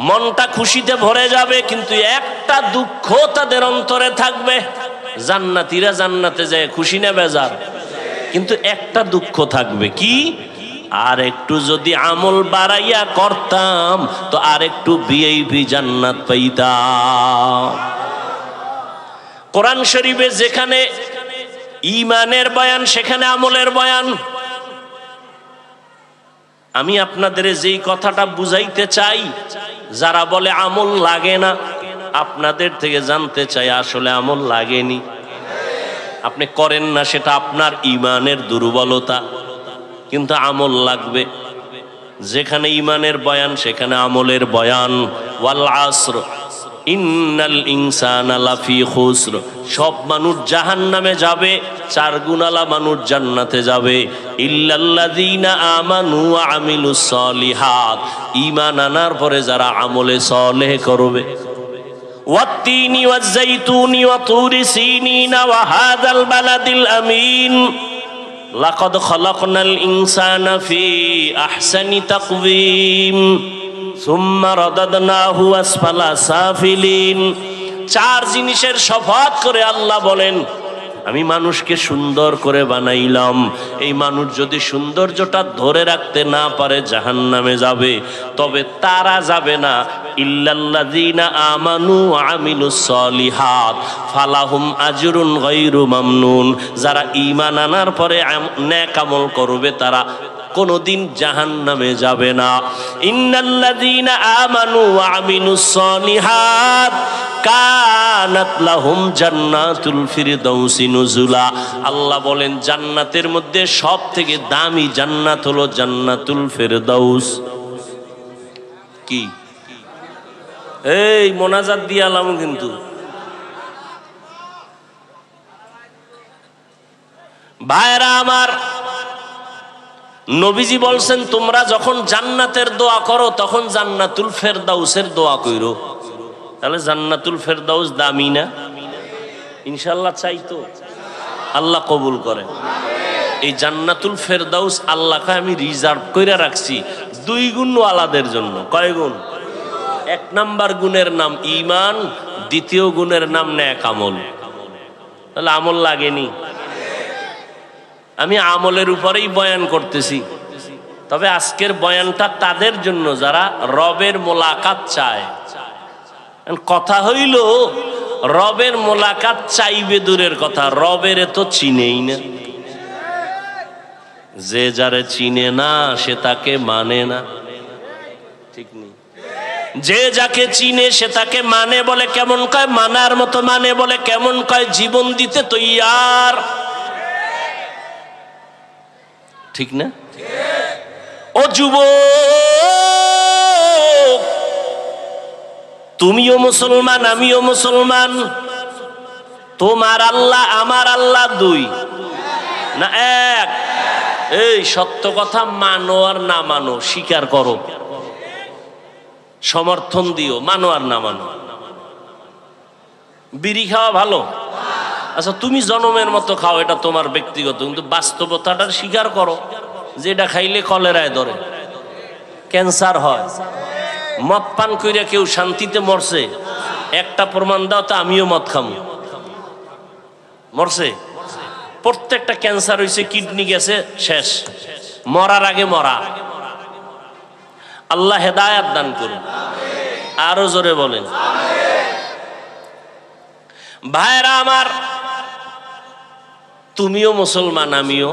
মনটা খুশিতে ভরে যাবে, কিন্তু একটা দুঃখ তাদের অন্তরে থাকবে। জান্নাতীরা জান্নাতে যায় খুশি না বেজার? কিন্তু একটা দুঃখ থাকবে, কি? আর একটু যদি আমল বাড়াইয়া করতাম তো আর একটু ভিআইপি জান্নাত পাইতাম। কোরআন শরীফে যেখানে ঈমানের বয়ান সেখানে আমলের বয়ান। আমি আপনাদের যেই কথাটা বুঝাইতে চাই, যারা বলে আমল লাগে না, আপনাদের থেকে জানতে চাই আসলে আমল লাগেনি। আপনি করেন না, সেটা আপনার ঈমানের দুর্বলতা, কিন্তু আমল লাগবে। যেখানে ঈমানের বয়ান সেখানে আমলের বয়ান। ওয়াল আসর ইন্নাল ইনসানা লাফি খুসর। সব মানুষ জাহান্নামে যাবে, চার গুণালা মানুষ জান্নাতে যাবে। ইল্লাল্লাযীনা আমানু ওয়া আমিলুস সলিহাত। ঈমান আনার পরে যারা আমলে সালেহ করবে। ওয়াত্তিনি ওয়াজ-যাইতুনি ওয়া তুরি সিনিনা ওয়া হাযাল বালাদিল আমিন লাকাদ খালাকনাল ইনসানা ফি আহসানি তাকওয়িম সুম্মা রাদাদনাহু আসফালা সাফিলিন। চার জিনিসের শপথ করে আল্লাহ বলেন, আমি মানুষকে সুন্দর করে বানাইলাম। এই মানুষ যদি সৌন্দর্যটা ধরে রাখতে না পারে জাহান্নামে যাবে। তবে তারা যাবে না ইল্লাল্লাযীনা আমানু ওয়া আমিলুস সলিহাত ফালাহুম আজরুন গায়রু মামনুন। যারা ঈমান আনার পরে নেক আমল করবে তারা কোনদিন জাহান্নামে যাবে না। ইন্নাল্লাযীনা আমানু ওয়া আমিলুস সলিহাত কানাত লাহুম জান্নাতুল ফিরদাউসি নুজুলা। আল্লাহ বলেন জান্নাতের মধ্যে সব থেকে দামি জান্নাত হলো জান্নাতুল ফিরদাউস। কি এই মোনাজাত দিয়ে আলাম কিন্তু ভাইরা আমার, নবীজি বলছেন তোমরা যখন জান্নাতের দোয়া করো তখন জান্নাতুল ফেরদাউসের দোয়া কইরো। তাহলে জান্নাতুল ফেরদাউস দামি না? ইনশাআল্লাহ চাইতো আল্লাহ কবুল করে। এই জান্নাতুল ফেরদাউস আল্লাহকে আমি রিজার্ভ করে রাখছি 2 গুণওয়ালাদের জন্য। কয় গুণ? 1 নাম্বার গুণের নাম ঈমান, 2য় গুণের নাম নেক আমল। তাহলে আমল লাগেনি? আমি আমলের উপরেই বয়ান করতেছি। তবে আজকের বয়ানটা তাদের জন্য যারা রবের মোলাকাত চায়। কথা হইল রবের মোলাকাত চাইবে দূরের কথা, রবের তো চিনেই না। যে যারে চিনে না সে তাকে মানে না, ঠিক নেই? যে যাকে চিনে সে তাকে মানে বলে কেমন কয়? মানার মতো মানে বলে কেমন কয়? জীবন দিতে তৈয়ার, ঠিক না? ও যুবক, তুমিও মুসলমান আমিও মুসলমান। তোমার আল্লাহ আমার আল্লাহ 2 না 1? এই সত্য কথা মানো আর না মানো, স্বীকার করো, সমর্থন দিও, মানো আর না মানো। বিড়ি খাওয়া ভালো, আচ্ছা তুমি জনমের মতো খাও, এটা তোমার ব্যক্তিগত, কিন্তু বাস্তবতাটা স্বীকার করো যে এটা খাইলে কলেরায় ধরে, ক্যান্সার হয়। মদ পান কইরা কেউ শান্তিতে মরছে? একটা প্রমাণ দাও তো আমিও মদ খামু। মরছে? প্রত্যেকটা ক্যান্সার হয়েছে, কিডনি গেছে, শেষ। মরার আগে মরা। আল্লাহ হেদায়াত দান করুন। আরো জোরে বলেন। ভাইরা আমার, তুমিও মুসলমান আমিও।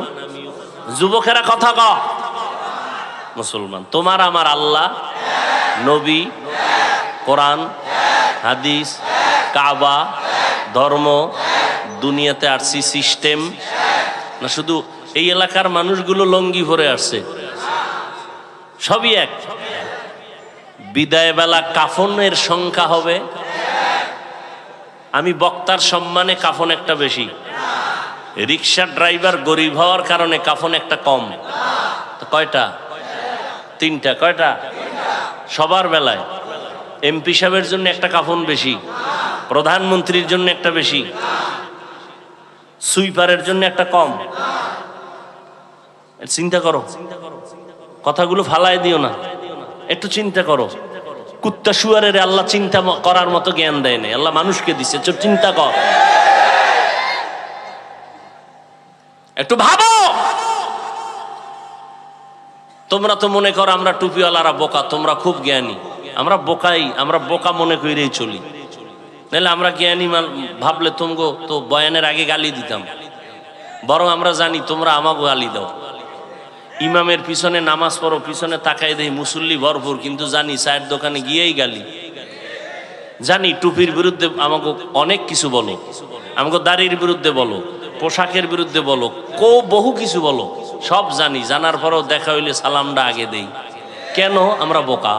যুবকেরা কথা কও, মুসলমান। তোমার আমার আল্লাহ, নবী, কোরআন, হাদিস, কাবা, ধর্ম, দুনিয়াতে আসছি সিস্টেম না শুধু এই এলাকার মানুষগুলো লঙ্গি ভরে আসছে, সবই এক। বিদায় বেলা কাফনের সংখ্যা হবে, আমি বক্তার সম্মানে কাফন একটা বেশি, রিক্সা ড্রাইভার গরিব হওয়ার কারণে কাফন একটা কম। তো কয়টা? 3টা। কয়টা? সবার বেলায় এমপি সাহেবের জন্য একটা কাফন বেশি, প্রধানমন্ত্রীর জন্য একটা বেশি, সুইপারের জন্য একটা কম। চিন্তা করো, কথাগুলো ফালাই দিও না, একটু চিন্তা করো। কুত্তা শুয়ারের আল্লাহ চিন্তা করার মতো জ্ঞান দেয় না, আল্লাহ মানুষকে দিছে। চিন্তা কর, একটু ভাবো। তোমরা তো মনে করো আমরা টুপিওয়ালারা বোকা, তোমরা খুব জ্ঞানী। আমরা বোকাই, আমরা বোকা মনে করেই চলি। নাহলে আমরা জ্ঞানী ভাবলে তোমগো তো বয়ানের আগে গালি দিতাম। বরং আমরা জানি তোমরা আমাকে গালি দাও। ইমামের পিছনে নামাজ পড়ো, পিছনে তাকাই দেই মুসল্লি ভরপুর, কিন্তু জানি চায়ের দোকানে গিয়েই গালি। জানি টুপির বিরুদ্ধে আমাকে অনেক কিছু বলো, আমাকে দাড়ির বিরুদ্ধে বলো, পোশাকের বিরুদ্ধে বলো, বহু কিছু বলো, সব জানি। জানার পরেও দেখা হইলে সালামটা আগে দেই। কেন? আমরা বোকা।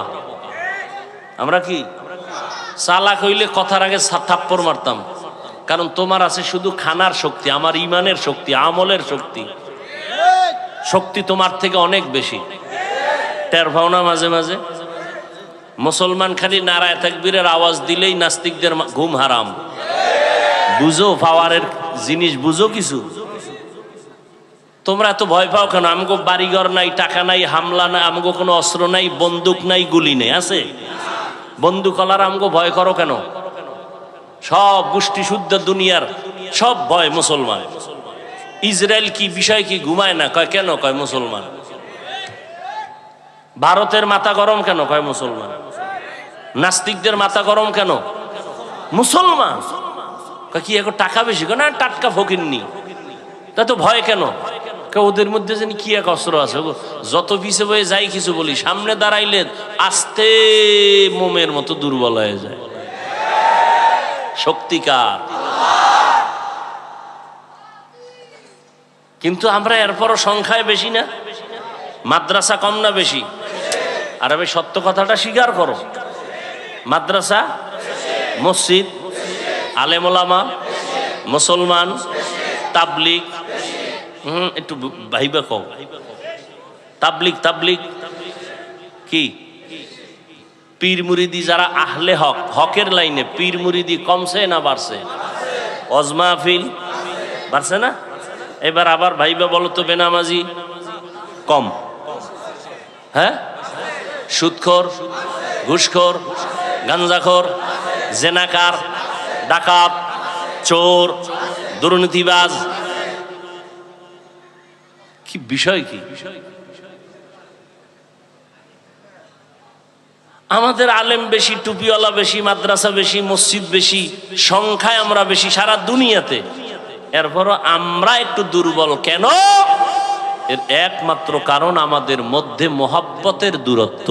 আমরা কি চালাক হইলে কথার আগে থাপ্পড় মারতাম। কারণ তোমার আছে শুধু খানার শক্তি, আমার ইমানের শক্তি, আমলের শক্তি। শক্তি তোমার থেকে অনেক বেশি। টের পাও না মাঝে মাঝে? মুসলমান খালি নারায়ে তাকবীরের আওয়াজ দিলেই নাস্তিকদের ঘুম হারাম। বুঝো পাওয়ারের জিনিস, বুঝো কিছু? তোমরা এত ভয় পাও কেন? আমগো বাড়িঘর নাই, টাকা নাই, হামলা নাই, আমগো কোনো অস্ত্র নাই, বন্দুক নাই, গুলি নেই, আছে? বন্দুক আলার আমগো ভয় করো কেন? সব গোষ্ঠী শুদ্ধ দুনিয়ার সব ভয় মুসলমান। ইসরায়েল কি বিষয় কি ঘুমায় না? কয় কেন? কয় মুসলমান। ভারতের মাথা গরম কেন? কয় মুসলমান। নাস্তিকদের মাথা গরম কেন? মুসলমান। কয় কি এখন টাকা বেশি? না, টাটকা ফকিরনি। তা তো ভয় কেন? ওদের মধ্যে যেন কি এক অস্ত্র আছে, যত পিছে বয়ে যাই কিছু বলি, সামনে দাঁড়াইলে আস্তে মোমের মতো দুর্বল হয়ে যায়। শক্তিকার। কিন্তু আমরা এরপরও সংখ্যায় বেশি না? মাদ্রাসা কম না বেশি? আর আমি সত্য কথাটা স্বীকার করো, মাদ্রাসা, মসজিদ, আলেম ওলামা, মুসলমান, তাবলিগ, একটু ভাইবা কও, তাবলিগ তাবলিগ কি, পীর মুরিদি যারা আহলে হক, হকের লাইনে, পীর মুরিদি কমছে না বাড়ছে? ওয়াজ মাহফিল বাড়ছে না? এবার আবার ভাইবা বলো তো, বেনামাজি কম, হ্যাঁ? সুদখোর, ঘুষখোর, গাঞ্জাখোর, জেনাকার, ডাকাত, চোর, দুর্নীতিবাজ, কি বিষয় কি? আমাদের আলেম বেশি, টুপিওয়ালা বেশি, মাদ্রাসা বেশি, মসজিদ বেশি, সংখ্যায় আমরা বেশি সারা দুনিয়াতে, এরপরও আমরা একটু দুর্বল কেন? এর একমাত্র কারণ আমাদের মধ্যে মোহাব্বতের দূরত্ব।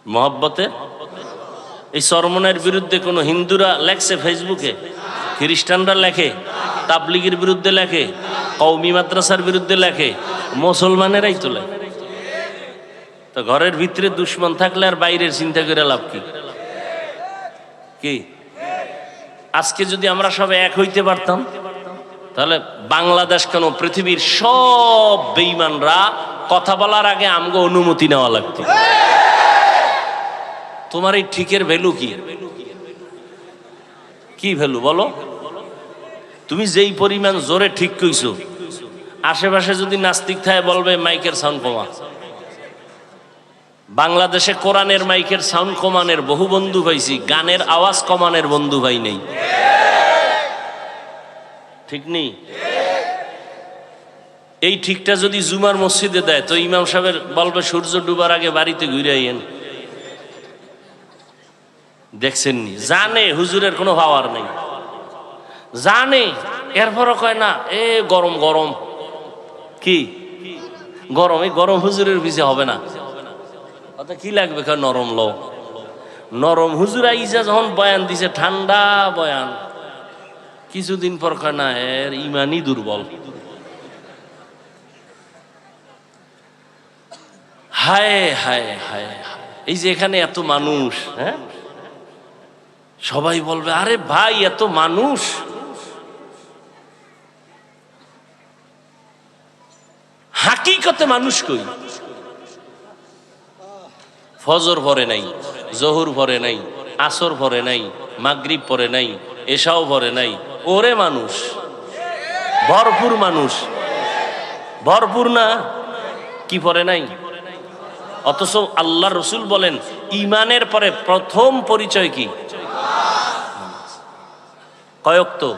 মোহাব্বতের এই চরমনের বিরুদ্ধে কোন হিন্দুরা লেখছে ফেসবুকে, খ্রিস্টানরা লেখে, তাবলিগের বিরুদ্ধে লেখে, কওমি মাদ্রাসার বিরুদ্ধে লেখে, মুসলমানেরাই তো লেখে। তো ঘরের ভিতরে দুশ্মন থাকলে আর বাইরের চিন্তা করে লাভ কি? কি আজকে যদি আমরা সব এক হইতে পারতাম, তাহলে বাংলাদেশ কেন, পৃথিবীর সব বেঈমানরা কথা বলার আগে আমগো অনুমতি নেওয়া লাগতো। তোমার এই ঠিকের ভ্যালু কি? কি ভ্যালু বলো? তুমি যেই পরিমাণ জোরে ঠিক কইছো, আশেপাশে যদি নাস্তিক থাকে বলবে মাইকের সাউন্ড কমা। বাংলাদেশে কোরআনের মাইকের সাউন্ড কমানের বহু বন্ধু পাইছি, গানের আওয়াজ কমানের বন্ধু ভাই নেই। ঠিক নেই? এই ঠিকটা যদি জুমার মসজিদে দেয় তো ইমাম সাহেবের বলবে সূর্য ডুবার আগে বাড়িতে ঘুরে আইয়েন। দেখছেননি? জানে হুজুরের কোনো পাওয়ার নেই, জানে, এরপরও কয় না এ গরম গরম। কি গরম? এই গরম হুজুরের পিছে হবে না। কি লাগবে? নরম লো, নরম হুজুর আইসা যখন বয়ান দিছে, ঠান্ডা বয়ান, কিছুদিন পর কয় না এর ইমানই দুর্বল। হায় হায় হায়, এই যে এখানে এত মানুষ, হ্যাঁ, সবাই বলবে আরে ভাই এত মানুষ, হাকিকতে মানুষ কই? ফজর পরে নাই, জোহর পরে নাই, আসর পরে নাই, মাগরিব পরে নাই, এশাও পরে নাই, ওরে মানুষ ভরপুর, মানুষ ভরপুর না? কি পরে নাই? অথচ আল্লাহ রসুল বলেন ইমানের পরে প্রথম পরিচয় কি? কয়েক তো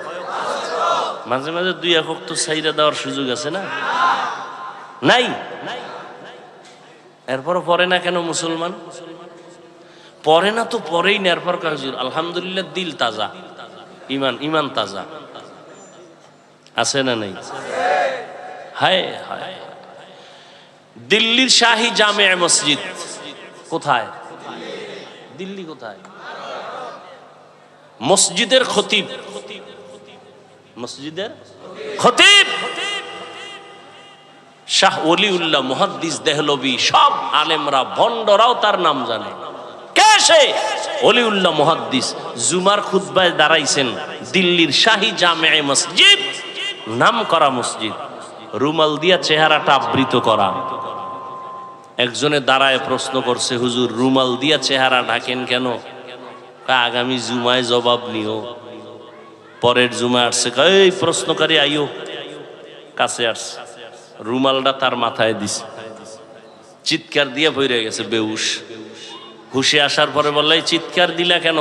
মাঝে মাঝে দুই এক তো সাইরা দেওয়ার সুযোগ আছে না? নাই? এরপরও পরে না কেন মুসলমান? পরে না তো পরেই না, এরপর হুজুর আলহামদুলিল্লাহ দিল তাজা, ইমান ইমান তাজা আছে না নাই? হায় হায়, দিল্লির শাহী জামে মসজিদ কোথায়? দিল্লি কোথায়? মসজিদের খতিব, মসজিদের খতিব শাহ ওলিউল্লাহ মুহাদ্দিস দেহলভী, সব আলেমরা ভণ্ডরাও তার নাম জানে। কে সে? ওলিউল্লাহ মুহাদ্দিস। জুমার খুতবায় দাঁড়াইছেন দিল্লির শাহী জামে মসজিদ, নাম করা মসজিদ, রুমাল দিয়া চেহারাটা আবৃত করা। একজনে দাঁড়ায় প্রশ্ন করছে, হুজুর রুমাল দিয়া চেহারা ঢাকেন কেন? আগামী জুমায় জবাব নিও। পরের জুমা আসছে, এই প্রশ্নকারী আইও, কাছে আসছে, রুমালটা তার মাথায় দিছে, চিৎকার দিয়ে বইরে গেছে বেহুশ। হুশে আসার পরে বললে চিৎকার দিলা কেন?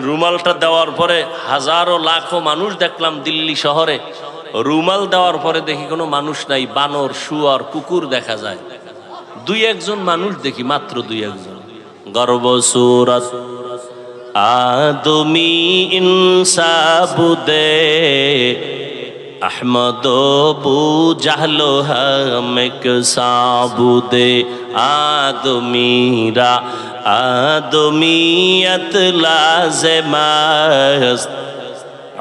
রুমালটা দেওয়ার পরে হাজারো লাখো মানুষ দেখলাম দিল্লি শহরে, রুমাল দেওয়ার পরে দেখি কোনো মানুষ নাই, বানর, শুয়ার, কুকুর দেখা যায়, দুই একজন মানুষ দেখি, মাত্র দুই একজন। গর্ব সুরত আদমি ইনসাবুদে আহমদ বু জাহলো হামেক সাবুদে আদমিরা আদমিয়ত লাজেমাস্ত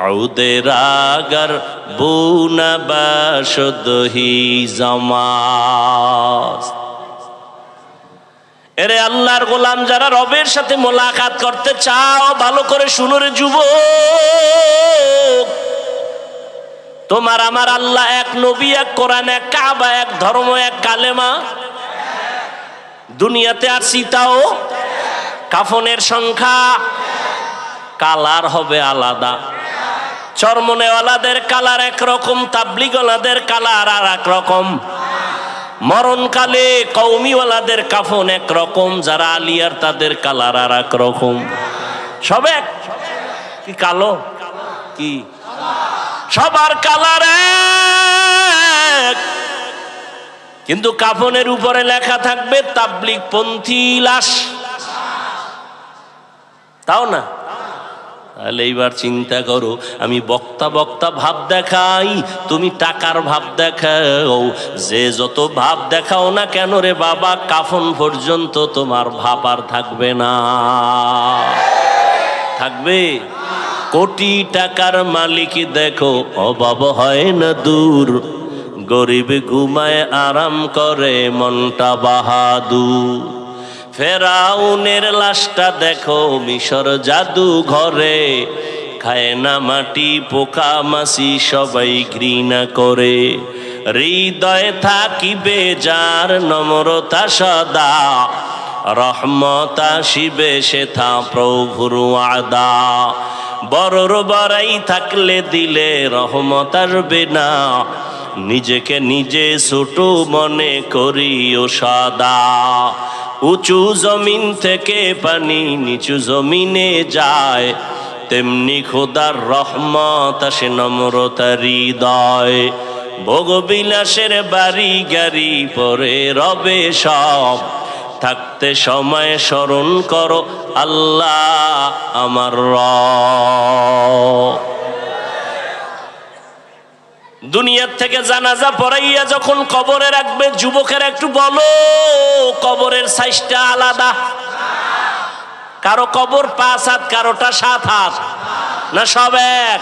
আউদেরাগর বুনা বাশদহি জামাস। এরে আল্লাহর গোলাম যারা রবের সাথে মোলাকাত করতে চাও, ভালো করে শুনো রে যুবক, তোমার আমার আল্লাহ এক, নবী এক, কোরআন এক, কাবা এক, ধর্ম এক, কালেমা। দুনিয়াতে আর সীতাও, কাফনের সংখ্যা, কালার হবে আলাদা, চরমনেওয়ালাদের কালার একরকম, তাবলিগওয়ালাদের কালার আর এক রকম, মরণকালে কওমিওয়ালাদের কাফন একরকম, যারা আলিয়ার তাদের কালার আর এক রকম, সব এক। কি কালো? কি সবার কালার এক, কিন্তু কাফনের উপরে লেখা থাকবে তাবলিগ পন্থী লাশ, তাও না? তাহলে এইবার চিন্তা করো, আমি বক্তা বক্তা ভাব দেখাই, তুমি টাকার ভাব দেখাও, যে যত ভাব দেখাও না কেন রে বাবা, কাফন পর্যন্ত তোমার ভাব আর থাকবে না। থাকবে? কোটি টাকার মালিক দেখো অভাব হয় না দূর, গরিব ঘুমায় আরাম করে মনটা বাহাদুর। ফেরাউনের লাশটা দেখো মিশর জাদু ঘরে, খায় না মাটি পোকা মাছি সবাই ঘৃণা করে। হৃদয়ে থাকিবে যার নম্রতা সদা, রহমত আসিবে সেথা প্রভুর ওয়াদা। বড়র বড়াই থাকলে দিলে রহমত আসবে না, নিজেকে নিজে ছোট মনে করিও সদা। উঁচু জমিন থেকে পানি নিচু জমিনে যায়, তেমনি খোদার রহমত আসে নম্রতার হৃদয়। ভোগবিলাসের বাড়ি গাড়ি পরে রবে সব, থাকতে সময় স্মরণ করো আল্লাহ আমার রব। দুনিয়ার থেকে জানাজা পড়াইয়া যখন কবরে রাখবে, যুবকের একটু বলো, কবরের সাইজটা আলাদা? কারো কবর 5 হাত, কারোটা 7 হাত, না সব এক?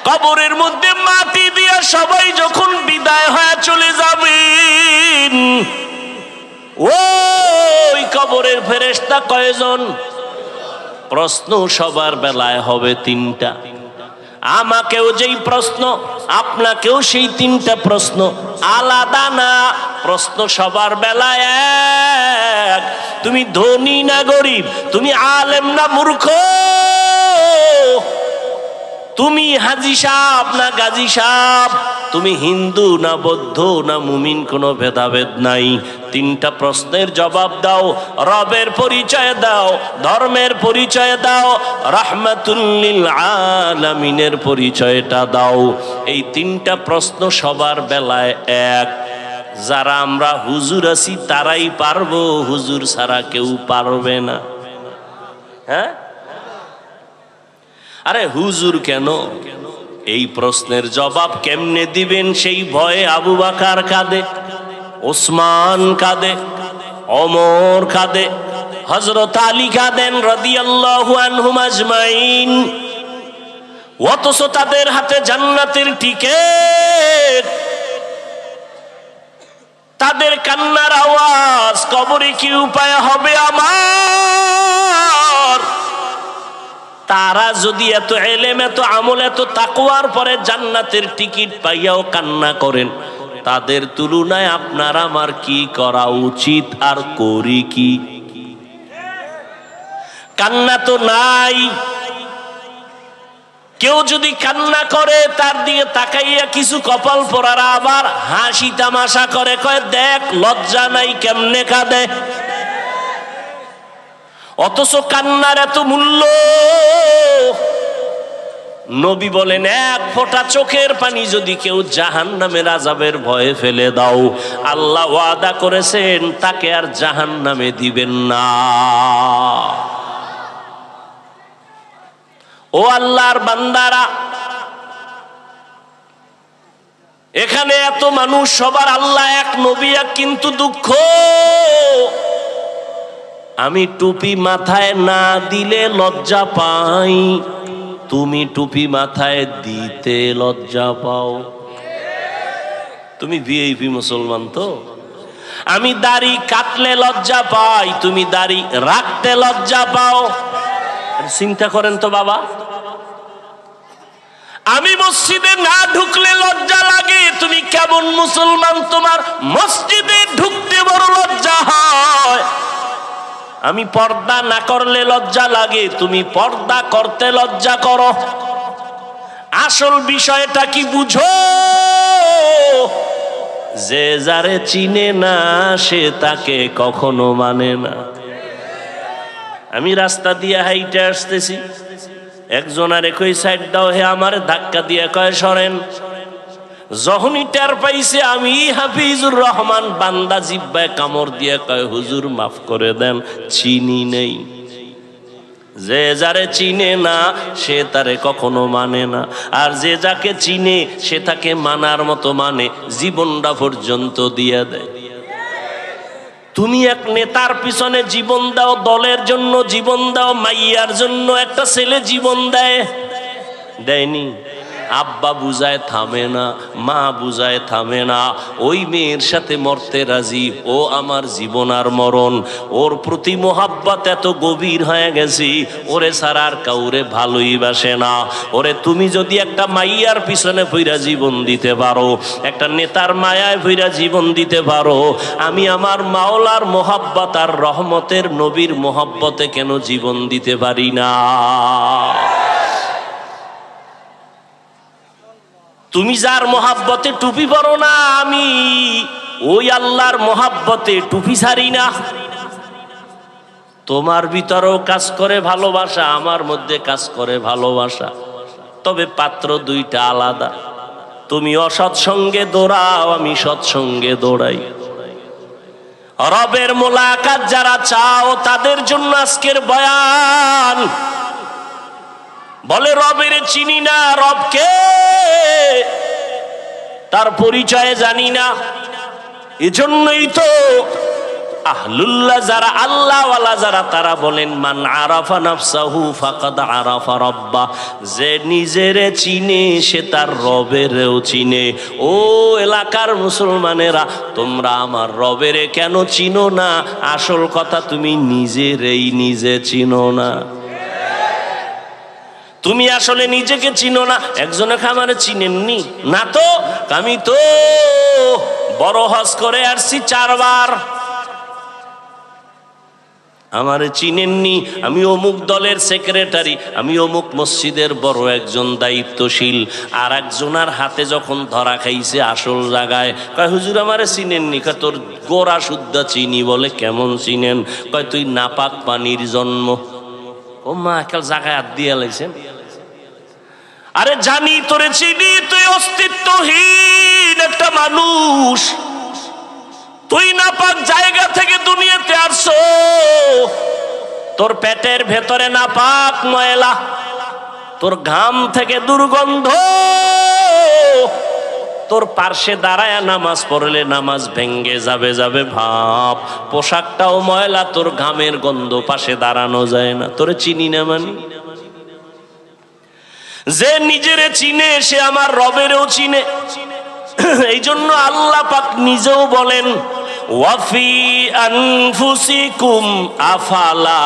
কবরের মধ্যে মাটি দিয়া সবাই যখন বিদায় হয়ে চলে যাবেন, ওই কবরের ফেরেশতা কয়জন? প্রশ্ন সবার বেলায় হবে 3টা। আমাকেও যেই প্রশ্ন, আপনাকেও সেই 3টা প্রশ্ন, আলাদা না, প্রশ্ন সবার বেলায় এক। তুমি ধনী না গরিব, তুমি আলেম না মূর্খ, তুমি হাজি সাহেব না গাজী সাহেব, তুমি হিন্দু না বৌদ্ধ না মুমিন, কোনো ভেদাভেদ নাই। 3টা প্রশ্নের জবাব দাও, রবের পরিচয় দাও, ধর্মের পরিচয় দাও, রাহমাতুল লিল আলামিনের পরিচয়টা দাও। এই 3টা প্রশ্ন সবার বেলায় এক। যারা আমরা হুজুর আছি তারাই পারবো, হুজুর ছাড়া কেউ পারবে না। হ্যাঁ, আরে হুজুর কেন? এই প্রশ্নের জবাব কেমনে দিবেন সেই ভয়ে আবু বকর কাঁদে, ওসমান কাঁদে, ওমর কাঁদে, হযরত আলী কাঁদেন রাদিয়াল্লাহু আনহুম আজমাইন। অথচ তাদের হাতে জান্নাতের টিকেট, তাদের কান্নার আওয়াজ কবরে কি উপায় হবে আমার? তারা যদি এত এলেম, এত আমল, এত তাকওয়ার পরে জান্নাতের টিকিট পাইয়াও কান্না করেন, তাদের তুলনায় আপনার আমার কি করা উচিত আর করি কি? কান্না তো নাই, কেউ যদি কান্না করে তার দিকে তাকাইয়া কিছু কপাল পোড়ারা আবার হাসি তামাশা করে, কয় দেখ লজ্জা নাই কেমনে কাঁদে। অথচ কান্নার এত মূল্য। নবী বলেন এক ফোঁটা চোখের পানি যদি কেউ জাহান্নামের আযাবের ভয়ে ফেলে দাও, আল্লাহ ওয়াদা করেছেন তাকে আর জাহান্নামে দিবেন না। ও আল্লাহর বান্দারা, এখানে এত মানুষ, সবার আল্লাহ এক, নবী এক, কিন্তু দুঃখ আমি টুপি মাথায় না দিলে লজ্জা পাই, তুমি টুপি মাথায় দিতে লজ্জা পাও। তুমি ভিআইপি মুসলমান তো। আমি দাড়ি কাটলে লজ্জা পাই, তুমি দাড়ি রাখতে লজ্জা পাও। চিন্তা করেন তো বাবা, আমি মসজিদে না ঢুকলে লজ্জা লাগে, তুমি কেমন মুসলমান, তোমার মসজিদে ঢুকতে বড় লজ্জা হয়। আমি পর্দা না করলে লজ্জা লাগে, তুমি পর্দা করতে লজ্জা করো। আসল বিষয়টা কি বুঝো? যে যারে চিনে না সে তাকে কখনো মানে না। আমি রাস্তা দিয়ে হাইটে আসতেছি, একজন আর একই সাইড দাও, হে আমার ধাক্কা দিয়ে কয় সরেন। যখনই টের পাইছে আমি হাফিজুর রহমান, বান্দা জিব্বায় কামড় দিয়ে কয় হুজুর মাফ করে দেন, চিনি নেই। যে যারে চিনে না সে তারে কখনো মানে না, আর যে যাকে চিনে সে তাকে মানার মতো মানে, জীবনটা পর্যন্ত দিয়ে দেয়। তুমি এক নেতার পিছনে জীবন দাও, দলের জন্য জীবন দাও, মাইয়ার জন্য একটা ছেলে জীবন দেয়নি। আব্বা বুঝায় থামে না, মা বুঝায় থামে না, ওই মেয়ের সাথে মরতে রাজি, ও আমার জীবন আর মরণ। ওর প্রতি মোহাব্বত এত গভীর হয়ে গেছি, ওরে ছাড়া আর কাউরে ভালোই বাসে না। ওরে তুমি যদি একটা মাইয়ার পিছনে ভইরা জীবন দিতে পারো, একটা নেতার মায়ায় ভইরা জীবন দিতে পারো, আমি আমার মাওলার মোহাব্বত আর রহমতের নবীর মোহাব্বতে কেন জীবন দিতে পারি না? তুমি যার মোহাব্বতে টুপি পরো না, আমি ওই আল্লাহর মোহাব্বতে টুপি ছাড়ি না। তোমার ভিতরেও কাজ করে ভালোবাসা, আমার মধ্যে কাজ করে ভালোবাসা, তবে পাত্র দুইটা আলাদা। তুমি অসৎসঙ্গে দৌড়াও, আমি সৎসঙ্গে দৌড়াই। রবের মোলাকাত যারা চাও তাদের জন্য আজকের বয়ান। বলে রবের চিনি না, রবকে তার পরিচয় জানি না। এজন্যই তো আহলুল্লাহ যারা, আল্লাহওয়ালা যারা, তারা বলেন মান আরাফা নাফসাহু ফাকাদ আরাফা রাব্বাহ। যে নিজেরে চিনে সে তার রবেরও চিনে। ও এলাকার মুসলমানেরা, তোমরা আমার রবেরে কেন চিনো না? আসল কথা, তুমি নিজেরেই নিজে চিনো না। তুমি আসলে নিজেকে চিনো না। একজনে আমারে চিনেননি না তো, আমি তো বড় হজ করে আসছি 4 বার, আমারে চিনেননি। আমি অমুক দলের সেক্রেটারি, আমি অমুক মসজিদের বড় একজন দায়িত্বশীল। আর একজনের হাতে যখন ধরা খাইছে আসল জায়গায়, কয় হুজুর আমারে চিনেননি। কয় তোর গোড়া শুদ্ধ চিনি। বলে কেমন চিনেন? কয় তুই নাপাক পানির জন্ম। ও মা, একাল জায়গায় হাত দিয়ে লাইছেন। আরে জানি তোরে চিনি, তুই অস্তিত্বহীন একটা মানুষ, তুই নাপাক জায়গা থেকে দুনিয়াতে আসছো। তোর পেটের ভেতরে নাপাক ময়লা, তোর ঘাম থেকে দুর্গন্ধ, তোর পার্শ্বে দাঁড়ায় নামাজ পড়লে নামাজ ভেঙ্গে যাবে ভাব, পোশাকটাও ময়লা, তোর ঘামের গন্ধ, পাশে দাঁড়ানো যায় না। তোরে চিনি না মানি? যে নিজেরে চিনে সে আমার রবেরও চিনে। এই জন্য আল্লাহ পাক নিজেও বলেন ওয়াফি আনফুসিকুম আফালা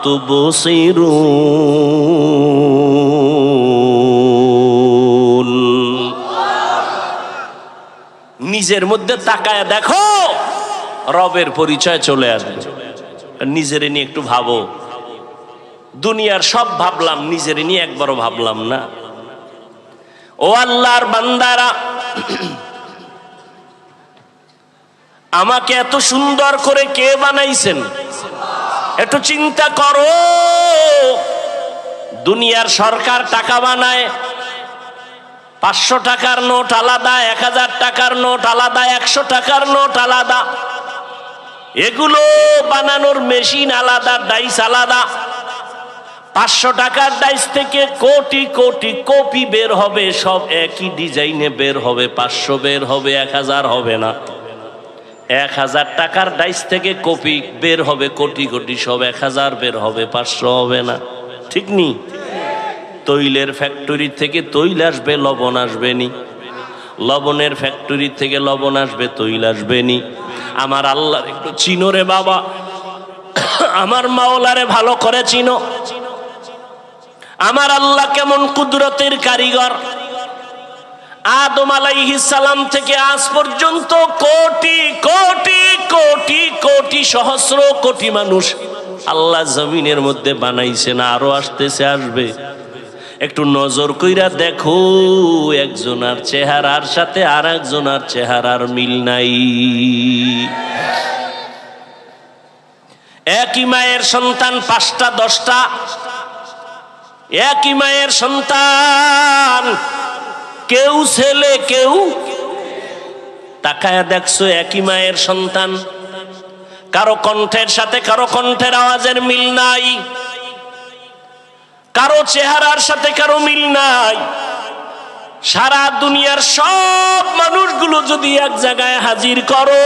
তুবসিরুন। নিজের মধ্যে তাকায় দেখো, রবের পরিচয় চলে আসবে। নিজেরে নিয়ে একটু ভাবো, দুনিয়ার সব ভাবলাম, নিজের নিয়ে একবারও ভাবলাম না। ও আল্লাহর বান্দারা, আমাকে এত সুন্দর করে কে বানাইছেন একটু চিন্তা করো। দুনিয়ার সরকার টাকা বানায়, 500 টাকার নোট আলাদা, 1000 টাকার নোট আলাদা, 100 টাকার নোট আলাদা, এগুলো বানানোর মেশিন আলাদা, ডাইস আলাদা। 500 টাকার ডাইস থেকে কোটি কোটি কপি বের হবে, সব একই ডিজাইনে বের হবে, 500 বের হবে, 1000 হবে না। 1000 টাকার ডাইস থেকে কপি বের হবে কোটি কোটি, সব 1000 বের হবে, 500 হবে না। ঠিক নি? তৈলের ফ্যাক্টরি থেকে তৈল আসবে, লবণ আসবে নি। লবণের ফ্যাক্টরি থেকে লবণ আসবে, তৈল আসবে নি। আমার আল্লাহর একটু চিনো রে বাবা, আমার মাওলারে ভালো করে চিনো। আমার আল্লাহ কেমন কুদরতের কারিগর। আদম আলাইহিস সালাম থেকে আজ পর্যন্ত কোটি কোটি কোটি কোটি সহস্র কোটি মানুষ আল্লাহ জমিনের মধ্যে বানাইছে না, আরো আসতেছে, আসবে। একটু নজর কইরা দেখো, একজনের চেহারার সাথে আর একজনের চেহারার মিল নাই। একই মায়ের সন্তান 5টা 10টা, একই মায়ের সন্তান, কেউ ছেলে কেউ। তাকায়া দেখছো একই মায়ের সন্তান, কারো কণ্ঠের সাথে কারো কণ্ঠের আওয়াজের মিল নাই, কারো চেহারার সাথে কারো মিল নাই। সারা দুনিয়ার সব মানুষগুলো যদি এক জায়গায় হাজির করো,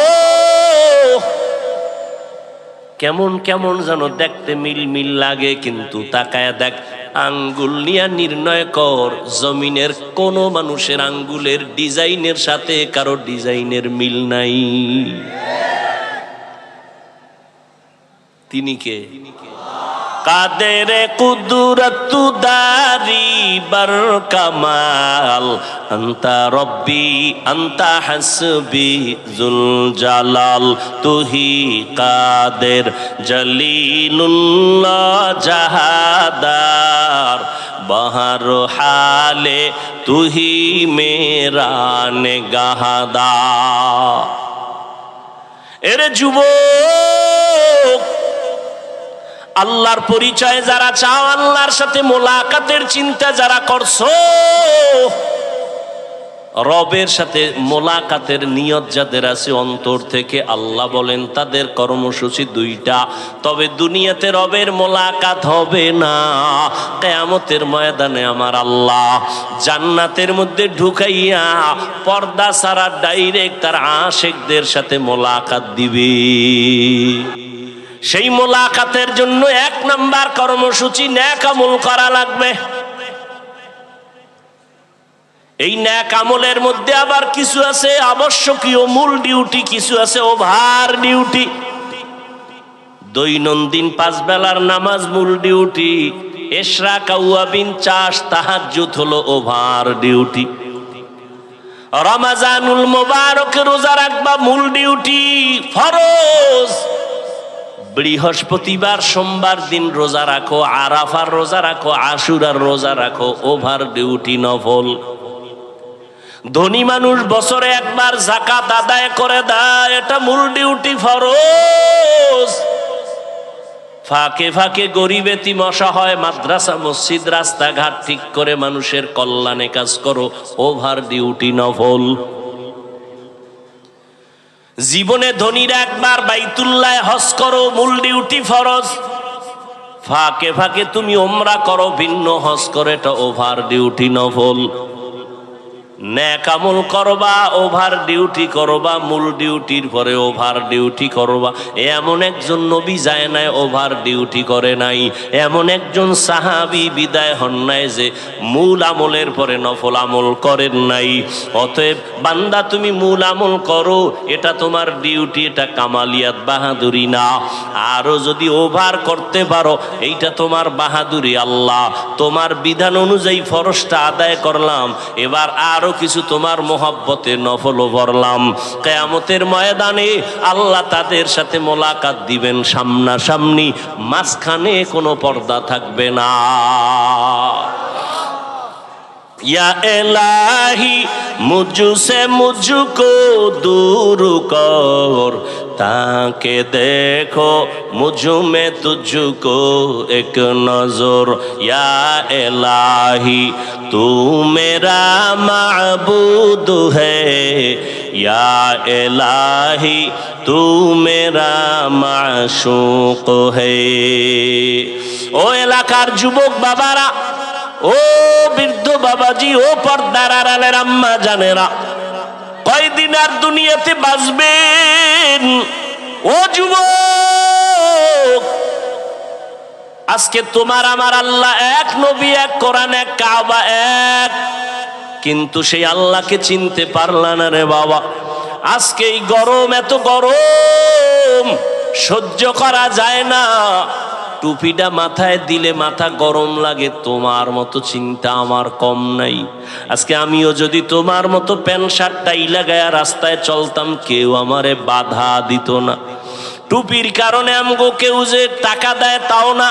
কেমন কেমন যেন দেখতে মিল মিল লাগে। কিন্তু তাকায়া দেখ, আঙ্গুল নিয়ে নির্ণয় কর, জমিনের কোন মানুষের আঙ্গুলের ডিজাইনের সাথে কারো ডিজাইনের মিল নাই। তিনি কে? কাদের কুদরত দারি বার কামাল, আন্তা রব্বি আন্তা হাসবি জুল জালাল, তুহি কাদের জলিলুল্লাহ জাহাদার, বাহার হালে তুহি মেরা নেগাহদার। এরে যুবক, আল্লাহর পরিচয় যারা চাও, আল্লাহর সাথে মোলাকাতের চিন্তা যারা করছো, রবের সাথে মোলাকাতের নিয়ত যাদের আছে অন্তর থেকে, আল্লাহ বলেন তাদের কর্মসূচি 2টা। তবে দুনিয়াতে রবের মোলাকাত হবে না, কিয়ামতের ময়দানে আমার আল্লাহ জান্নাতের মধ্যে ঢুকাইয়া পর্দা ছাড়া ডাইরেক্ট তার আশিকদের সাথে মোলাকাত দিবে। সেই মোলাকাতের জন্য 1 নাম্বার কর্মসূচি নেক আমল করা লাগবে। এই নেক আমলের মধ্যে আবার কিছু আছে আবশ্যকীয় মূল ডিউটি, কিছু আছে ওভার ডিউটি। দৈনন্দিন 5 বেলার নামাজ মূল ডিউটি, ইশরাক আওয়াবিন চাষ তাহাজ্জুদ হলো ওভার ডিউটি। রমজানুল মুবারক রোজা রাখবা মূল ডিউটি, ফরজ। বৃহস্পতিবার সোমবার দিন রোজা রাখো, আরাফার রোজা রাখো, আশুরার রোজা রাখো, ওভার ডিউটি নফল। ধনী মানুষ বছরে একবার যাকাত আদায় করে দেয়, এটা মূল ডিউটি, ফরজ। ফাঁকে ফাঁকে গরিব এতিম অসহায় মাদ্রাসা মসজিদ রাস্তাঘাট ঠিক করে মানুষের কল্যাণে কাজ করো, ওভার ডিউটি নফল। জীবনে ধনীরা একবার বাইতুল্লাহ হজ করো, মূল ডিউটি ফরজ। ফাঁকে ফাঁকে তুমি উমরা করো, ভিন্ন হজ করে, এটা ওভার ডিউটি নফল। নেক আমল করবা, ওভার ডিউটি করবা, মূল ডিউটির পরে ওভার ডিউটি করবা। এমন একজন নবী যায় নাই ওভার ডিউটি করে নাই, এমন একজন সাহাবী বিদায় হন নাই যে মূল আমলের পরে নফল আমল করেন নাই। অতএব বান্দা, তুমি মূল আমল করো, এটা তোমার ডিউটি, এটা কামালিয়াত বাহাদুরি না। আরো যদি ওভার করতে পারো, এইটা তোমার বাহাদুরি। আল্লাহ তোমার বিধান অনুযায়ী ফরজটা আদায় করলাম, এবার আরো কিছু তোমার মোহাব্বতে নফলও ভরলাম। কিয়ামতের ময়দানে আল্লাহ তাদের সাথে মোলাকাত দিবেন সামনাসামনি, মাঝখানে কোনো পর্দা থাকবে না। या इलाही मुझसे मुझको दूर कर, ताके देखो मुझ में तुझको एक नजर। या इलाही तू मेरा माबूद है, या इलाही तू मेरा माशूक है। ओ এলাকার যুবক বাবারা, ও বৃদ্ধ বাবাজি, ও পর্দার আড়ালের আম্মা জানেরা, কয়দিন আর দুনিয়াতে বাঁচবেন? ও যুবক, আজকে তোমার আমার আল্লাহ এক, নবী এক, কোরআন এক, কাবা এক, কিন্তু সেই আল্লাহকে চিনতে পারলা না রে বাবা। আজকে এই গরম, এত গরম সহ্য করা যায় না। টুপিটা মাথায় দিলে মাথা গরম লাগে, তোমার মতো চিন্তা আমার কম নাই। আজকে আমিও যদি তোমার মতো প্যান্ট শার্টটাই লাগায়া রাস্তায় চলতাম, কেউ আমারে বাধা দিত না। টুপির কারণে আমগো কেউ যে টাকা দেয় তাও না,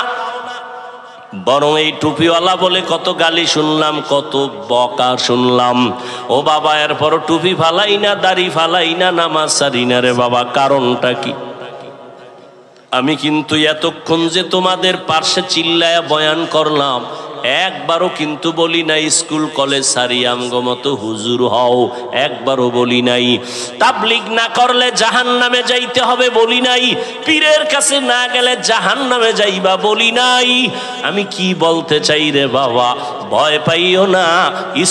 বরং এই টুপিওয়ালা বলে কত গালি শুনলাম, কত বকা শুনলাম। ও বাবা, এরপর টুপি ফালাই না, দাড়ি ফালাই না, নামাজ সারি না রে বাবা, কারণটা কি? আমি কিন্তু এতক্ষণ যে তোমাদের পার্শ্বে চিল্লায়া বয়ান করলাম, একবারও কিন্তু বলি নাই স্কুল কলেজ সারি আমগো মতো হুজুর হও, একবারও বলি নাই। তাবলিগ না করলে জাহান্নামে যাইতে হবে বলি নাই, পীরের কাছে না গেলে জাহান্নামে যাইবা বলি নাই। আমি কি বলতে চাই রে বাবা, ভয় পাইও না।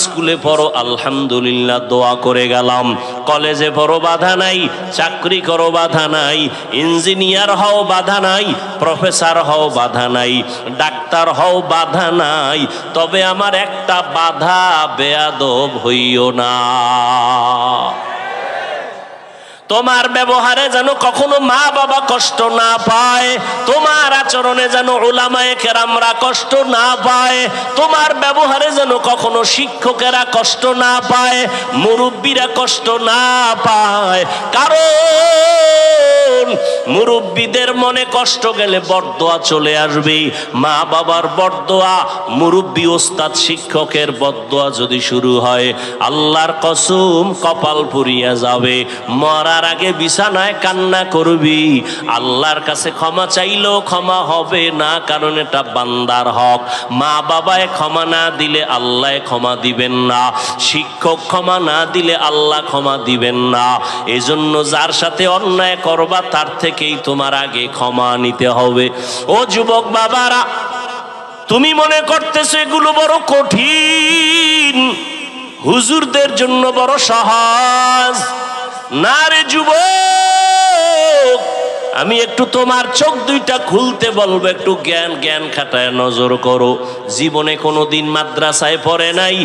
স্কুলে পড়ো, আলহামদুলিল্লাহ, দোয়া করে গেলাম। কলেজে পড়ো, বাধা নাই। চাকরি করো, বাধা নাই। ইঞ্জিনিয়ার হও, বাধা নাই। প্রফেসর হও, বাধা নাই। ডাক্তার হও, বাধা নাই। তবে আমার একটা বাধা, বেয়াদব হইও না। তোমার ব্যবহারে যেন কখনো মা বাবা কষ্ট না পায়, তোমার আচরণে যেন উলামায়ে কেরামরা কষ্ট না পায়, তোমার ব্যবহারে যেন কখনো শিক্ষকেরা কষ্ট না পায়, মুরব্বীরা কষ্ট না পায়। কারণ মুরব্বীদের মনে কষ্ট গেলে বরদোয়া চলে আসবে। মা বাবার বরদোয়া, মুরব্বী ওস্তাদ শিক্ষকের বরদোয়া যদি শুরু হয়, আল্লাহর কসম কপাল পুড়িয়া যাবে। মরার আগে বিছানায় কান্না করবি, আল্লাহর কাছে ক্ষমা চাইলেও ক্ষমা হবে না, কারণ এটা বান্দার হক। মা বাবায় ক্ষমা না দিলে আল্লাহ ক্ষমা দিবেন না, শিক্ষক ক্ষমা না দিলে আল্লাহ ক্ষমা দিবেন না। এজন্য যার সাথে অন্যায় করবা তার থেকেই তোমার আগে ক্ষমা নিতে হবে। ও যুবক বাবারা, তুমি মনে করতেছো এগুলো বড় কঠিন, হুজুরদের জন্য বড় সহজ। না রে যুবক, আমি একটু তোমার চোখ দুইটা খুলতে বলবো, একটু জ্ঞান খাটায় নজর করো। জীবনে কোনোদিন মাদ্রাসায় পড়ে নাই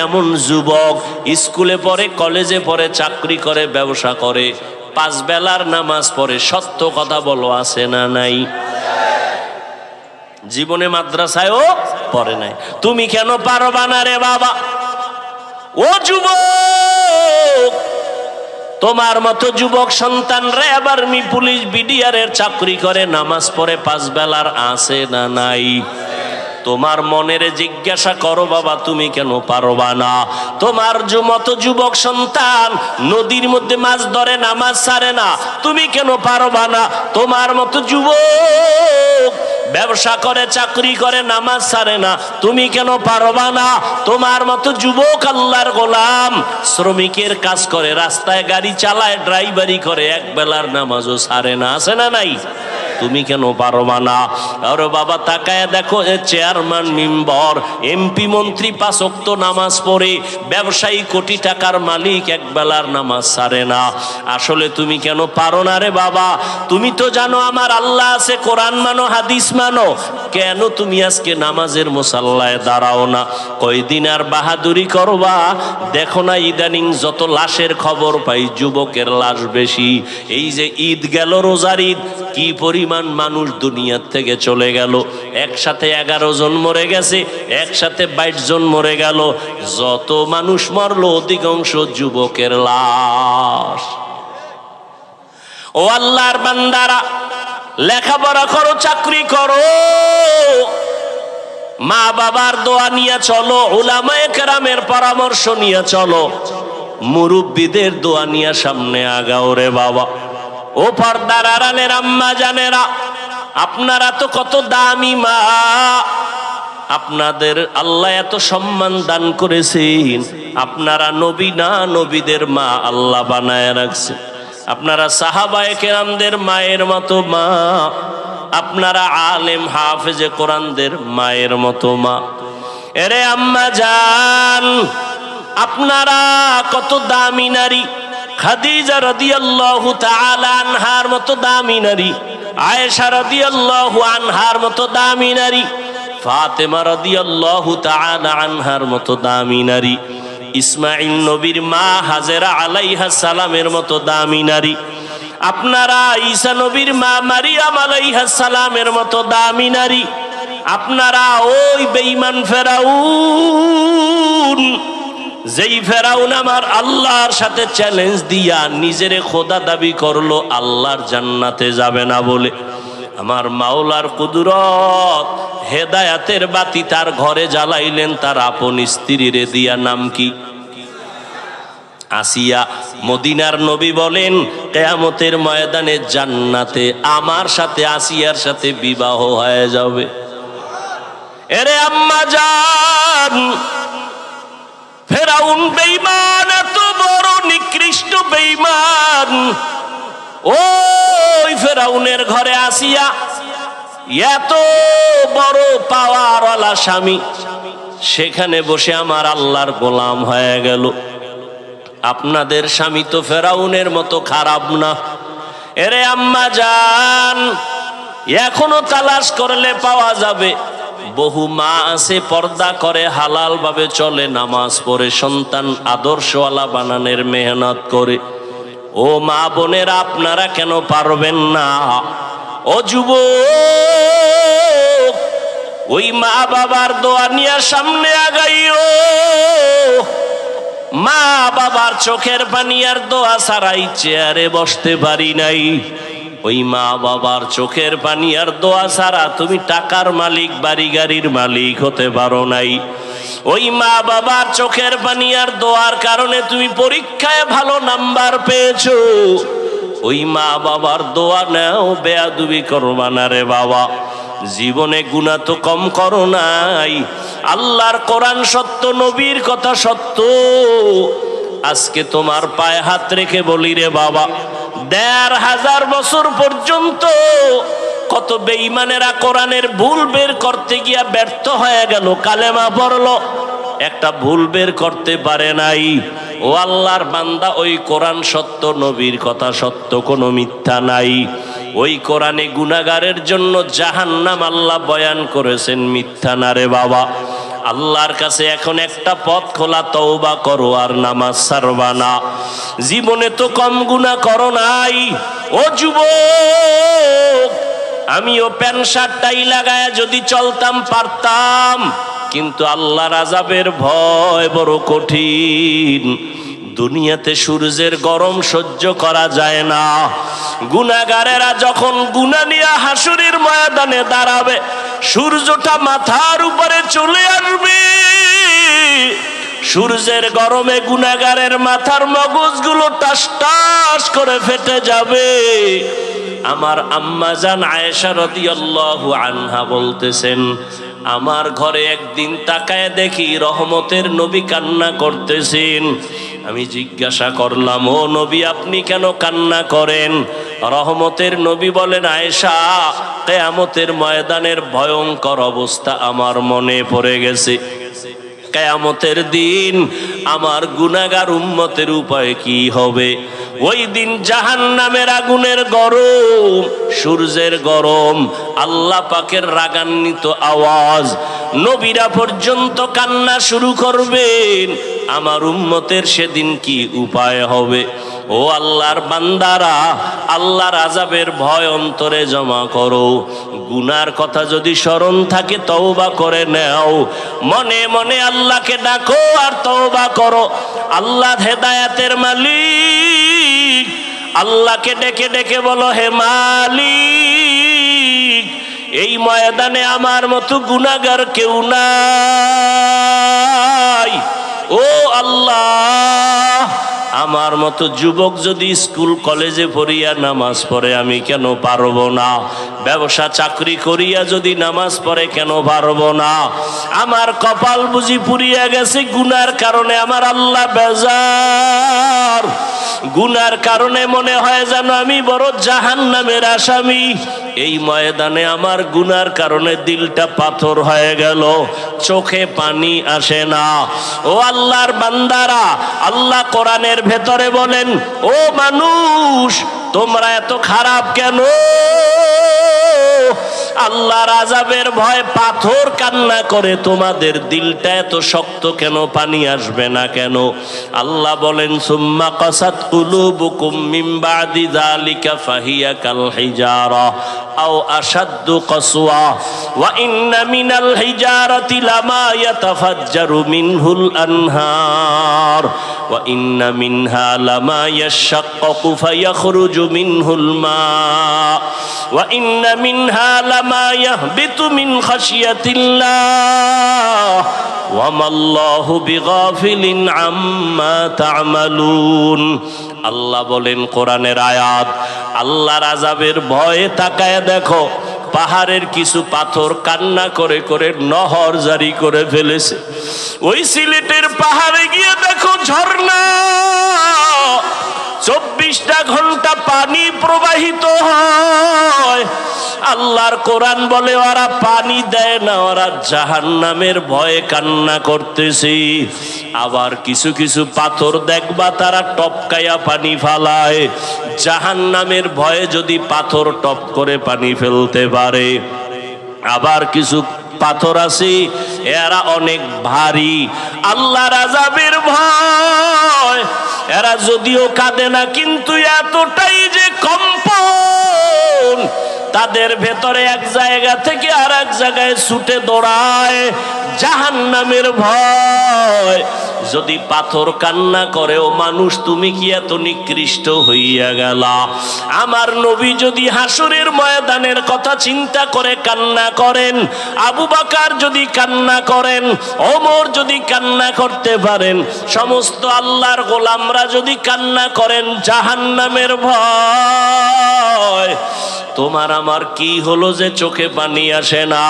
এমন যুবক স্কুলে পড়ে, কলেজে পড়ে, চাকরি করে, ব্যবসা করে, 5 বেলার নামাজ পড়ে, সত্য কথা বলো, আছে না নাই? জীবনে মাদ্রাসায়ও পড়ে নাই। তুমি কেন পারবা না রে বাবা? ও যুবক, তোমার মতো যুবক সন্তান র্যাব, আর্মি, পুলিশ, বিডিআরের চাকরি করে, নামাজ পড়ে, 5 বেলার, আছে না নাই? তোমার মনের জিজ্ঞাসা করো বাবা, তুমি কেন পারবা না? তোমার মতো যুবক সন্তান নদীর মধ্যে মাছ ধরে, নামাজ ছাড়ে না, তুমি কেন পারবা না? তোমার মতো যুবক ব্যবসা করে, চাকরি করে, নামাজ ছাড়ে না, তুমি কেন পারবা না? তোমার মতো যুবক আল্লাহর গোলাম, শ্রমিকের কাজ করে, রাস্তায় গাড়ি চালায়, ড্রাইভারি করে, 1 বেলার নামাজও ছাড়ে না, আছে না নাই? তুমি কেন পারবা না? আরে বাবা, তাকায় দেখো, চেয়ারম্যান, মেম্বার, এমপি, মন্ত্রী 5 ওয়াক্ত নামাজ পড়ে, ব্যবসায়ী, কোটি টাকার মালিক, 1 বেলার নামাজ ছাড়ে না। আসলে তুমি কেন পারো না রে বাবা? তুমি তো জানো আমার আল্লাহ আছে, কোরআন মানো, হাদিস মানো, কেন তুমি আজকে নামাজের মুসাল্লায় দাঁড়াও না? কয়দিন আর বাহাদুরি করবা? দেখো না ইদানিং যত লাশের খবর পাই, যুবকের লাশ বেশি। এই যে ঈদ গেল, রোজার ঈদ, কি পরিমাণ মানুষ দুনিয়ার থেকে চলে গেল। একসাথে 11 জন মরে গেছে, একসাথে 22 জন মরে গেল। যত মানুষ মরলো অধিকাংশ যুবকের লাশ। ও আল্লাহর বান্দারা, লেখাপড়া করো, চাকরি করো, মা বাবার দোয়া নিয়ে চলো, উলামায়ে কেরামের পরামর্শ নিয়ে চলো, মুরব্বীদের দোয়া নিয়ে সামনে আগাও রে বাবা। ও পর্দার আড়ালের আম্মা জানেরা, আপনারা তো কত দামি মা, আপনাদের আল্লাহ এত সম্মান দান করেছেন। আপনারা নবী না, নবীদের মা আল্লাহ বানায় রাখছে। আপনারা সাহাবায়ে কেরামদের মায়ের মতো মা, আপনারা আলেম হাফেজে কোরআনদের মায়ের মতো মা। এরে আম্মা জান, আপনারা কত দামি নারী। খাদিজা রাদিয়াল্লাহু তাআলা আনহার মতো দামি নারী, আয়েশা রাদিয়াল্লাহু আনহার মতো দামি নারী, ফাতেমা রাদিয়াল্লাহু তাআলা আনহার মতো দামি নারী, ইসমাঈল নবীর মা হাজেরা আলাইহা সালামের মতো দামি নারী, আপনারা ঈসা নবীর মা মারিয়াম আলাইহা সালামের মতো দামি নারী। আপনারা ওই বেঈমান ফেরাউন, যেই ফেরাউন আমার আল্লাহর সাথে চ্যালেঞ্জ দিয়া নিজেরে খোদা দাবি করলো, আল্লাহর জান্নাতে যাবে না বলে, আমার মাওলার কুদরত হেদায়াতের বাতি তার ঘরে জ্বালাইলেন তার আপন স্ত্রীরে দিয়া। নাম কি? আসিয়া। মদিনার নবী বলেন কিয়ামতের ময়দানে জান্নাতে আমার সাথে আসিয়ার সাথে বিবাহ হয়ে যাবে। এরে আম্মা জান, ফেরাউন বেঈমান, এত বড় নিকৃষ্ট বেঈমান। ওই ফেরাউনের ঘরে আসিয়া এত বড় পাওয়ারওয়ালা স্বামী, সেখানে বসে আমার আল্লাহর গোলাম হয়ে গেল। আপনাদের স্বামী তো ফেরাউনের মতো খারাপ না। এরে আম্মা জান, এখনো তালাশ করলে পাওয়া যাবে। বহু মা আছে পর্দা করে, হালাল ভাবে চলে, নামাজ পড়ে, সন্তান আদর্শওয়ালা বানানোর মেহনত করে। ও মা বোনেরা, আপনারা কেন পারবেন না? ও যুবক, ওই মা বাবার দোয়া নিয়ে সামনে আগাইও। মা বাবার চোখের পানি আর দোয়া ছাড়াই চেয়ারে বসতে পারি নাই। ওই মা বাবার চোখের পানি আর দোয়া ছাড়া তুমি টাকার মালিক, বাড়ি গাড়ির মালিক হতে পারো নাই। ওই মা বাবার চোখের পানি আর দোয়ার কারণে তুমি পরীক্ষায় ভালো নাম্বার পেয়েছো। ওই মা বাবার দোয়া নাও, বেয়াদবি করবা না রে বাবা। জীবনে গুনাহ তো কম করো নাই। আল্লাহর কোরআন সত্য, নবীর কথা সত্য। আজকে তোমার পায়ে হাত রেখে বলি রে বাবা, ১৫০০ বছর পর্যন্ত কত বেঈমানেরা কোরআনের ভুল বের করতে গিয়া ব্যর্থ হয়ে গেল। কালেমা পড়লো, একটা ভুল বের করতে পারে নাই। ও আল্লাহর বান্দা, ওই কোরআন সত্য, নবীর কথা সত্য, কোনো মিথ্যা নাই। ওই কোরআনে গুনাহগারের জন্য জাহান্নাম আল্লাহ বয়ান করেছেন, মিথ্যা না রে বাবা। আল্লাহর কাছে এখন একটা পথ খোলা, তওবা করো আর নামাজ ছাড়বা না। জীবনে তো কম গুনাহ করো নাই। ও যুবক, আমিও প্যান্ট শার্ট টাই লাগায় যদি চলতাম পারতাম, কিন্তু আল্লাহর আযাবের ভয় বড় কঠিন। দুনিয়াতে সূর্যের গরম সহ্য করা যায় না। গুনাহগারেরা যখন গুনাহ নিয়ে হাসরের ময়দানে দাঁড়াবে, সূর্যটা মাথার উপরে চলে আসবে। সূর্যের গরমে গুনাহগারের মাথার মগজগুলো টাস টাস করে ফেটে যাবে। আমার আম্মা জান আয়েশা রাদিয়াল্লাহু আনহা বলতেছেন, আমার ঘরে একদিন তাকায় দেখি রহমতের নবী কান্না করতেছেন। আমি জিজ্ঞাসা করলাম, ও নবী, আপনি কেন কান্না করেন? রহমতের নবী বলেন, আয়েশা, কিয়ামতের ময়দানের ভয়ঙ্কর অবস্থা আমার মনে পড়ে গেছে। কিয়ামতের দিন আমার গুনাহগার উম্মতের উপায় কি হবে? ওই দিন জাহান্নামের আগুনের গরম, সূর্যের গরম, আল্লাহ পাকের রাগান্বিত আওয়াজ, নবীরা পর্যন্ত কান্না শুরু করবেন। আমার উম্মতের সেদিন কি উপায় হবে? ও আল্লাহর বান্দারা, আল্লাহর আযাবের ভয় অন্তরে জমা করো। গুনার কথা যদি স্মরণ থাকে তওবা করে নাও, মনে মনে আল্লাহকে ডাকো আর তওবা করো। আল্লাহ হেদায়েতের মালিক, আল্লাহকে ডেকে ডেকে বলো, হে মালিক, এই ময়দানে আমার মতো গুনাহগার কেউ নাই। ও আল্লাহ, আমার মতো যুবক যদি স্কুল কলেজে পড়িয়া নামাজ পড়ে আমি কেন পারবো না? ব্যবসা চাকরি করিয়া যদি নামাজ পড়ে কেন পারবো না? আমার কপাল বুঝি পুড়িয়া গেছে গুনার কারণে, আমার আল্লাহ বেজার। গুনার কারণে মনে হয় যেন আমি বড় জাহান্নামের আসামি। এই ময়দানে আমার গুনার কারণে দিলটা পাথর হয়ে গেল, চোখে পানি আসে না। ও আল্লাহর বান্দারা, আল্লাহ কোরআনের ভেতরে বলেন, ও মানুষ তোমরা এত খারাপ কেন? আল্লাহর আযাবের ভয় পাথর কান্না করে, তোমাদের দিলটা এত শক্ত কেন? পানি আসবে না কেন? আল্লাহ বলেন, সুম্মা কাসাত কুলুবুকুম মিন বাদি যালিকা ফাহিয়া কাল হিজারা আও আশাদ্দু কাসওয়া ওয়া ইন্না মিনাল হিজারাতি লামা ইয়াতাফাজ্জারু মিনহুল আনহার ওয়া ইন্না মিনহা লামা ইয়াশাক্কাকু ফায়াখরুজু মিনহুল মা ওয়া ইন্না মিনহা লামা ইয়াহবিতু মিন খাশিয়াতিল্লাহ ওয়া মাল্লাহু বিগাফিলিন আম্মা তা'মালুন। আল্লাহ বলেন কোরআনের আয়াত, আল্লাহর আযাবের ভয়ে তাকায় দেখো, পাহাড়ের কিছু পাথর কান্না করে করে নহর জারি করে ফেলেছে। ওই সিলেটের পাহাড়ে গিয়ে দেখো ঝর্ণা, 24টা ঘন্টা পানি প্রবাহিত হয়। আল্লাহর কোরআন বলে ওরা পানি দেয় না, ওরা জাহান্নামের ভয়ে কান্না করতেছে। আবার কিছু কিছু পাথর দেখবা তারা টপকায়া পানি ফালায়, জাহান্নামের ভয়ে যদি পাথর টপ করে পানি ফেলতে পারে। আবার কিছু পাথর আছে এরা অনেক ভারী, আল্লাহর আযাবের ভয় এরা যদিও কাঁদে না কিন্তু এতটাই যে কম্পন তাদের ভেতরে এক জায়গা থেকে আর এক জায়গায় ছুটে দৌড়ায়, জাহান্নামের ভয়। যদি পাথর কান্না করে, ও মানুষ তুমি কি এত নিকৃষ্ট হইয়া গেলা? আমার নবী যদি হাসরের ময়দানের কথা চিন্তা করে কান্না করেন, আবু বকর যদি কান্না করেন, ওমর যদি কান্না করতে পারেন, সমস্ত আল্লাহর গোলামরা যদি কান্না করেন জাহান্নামের ভয়, তোমার আমার কি হলো যে চোখে পানি আসে না?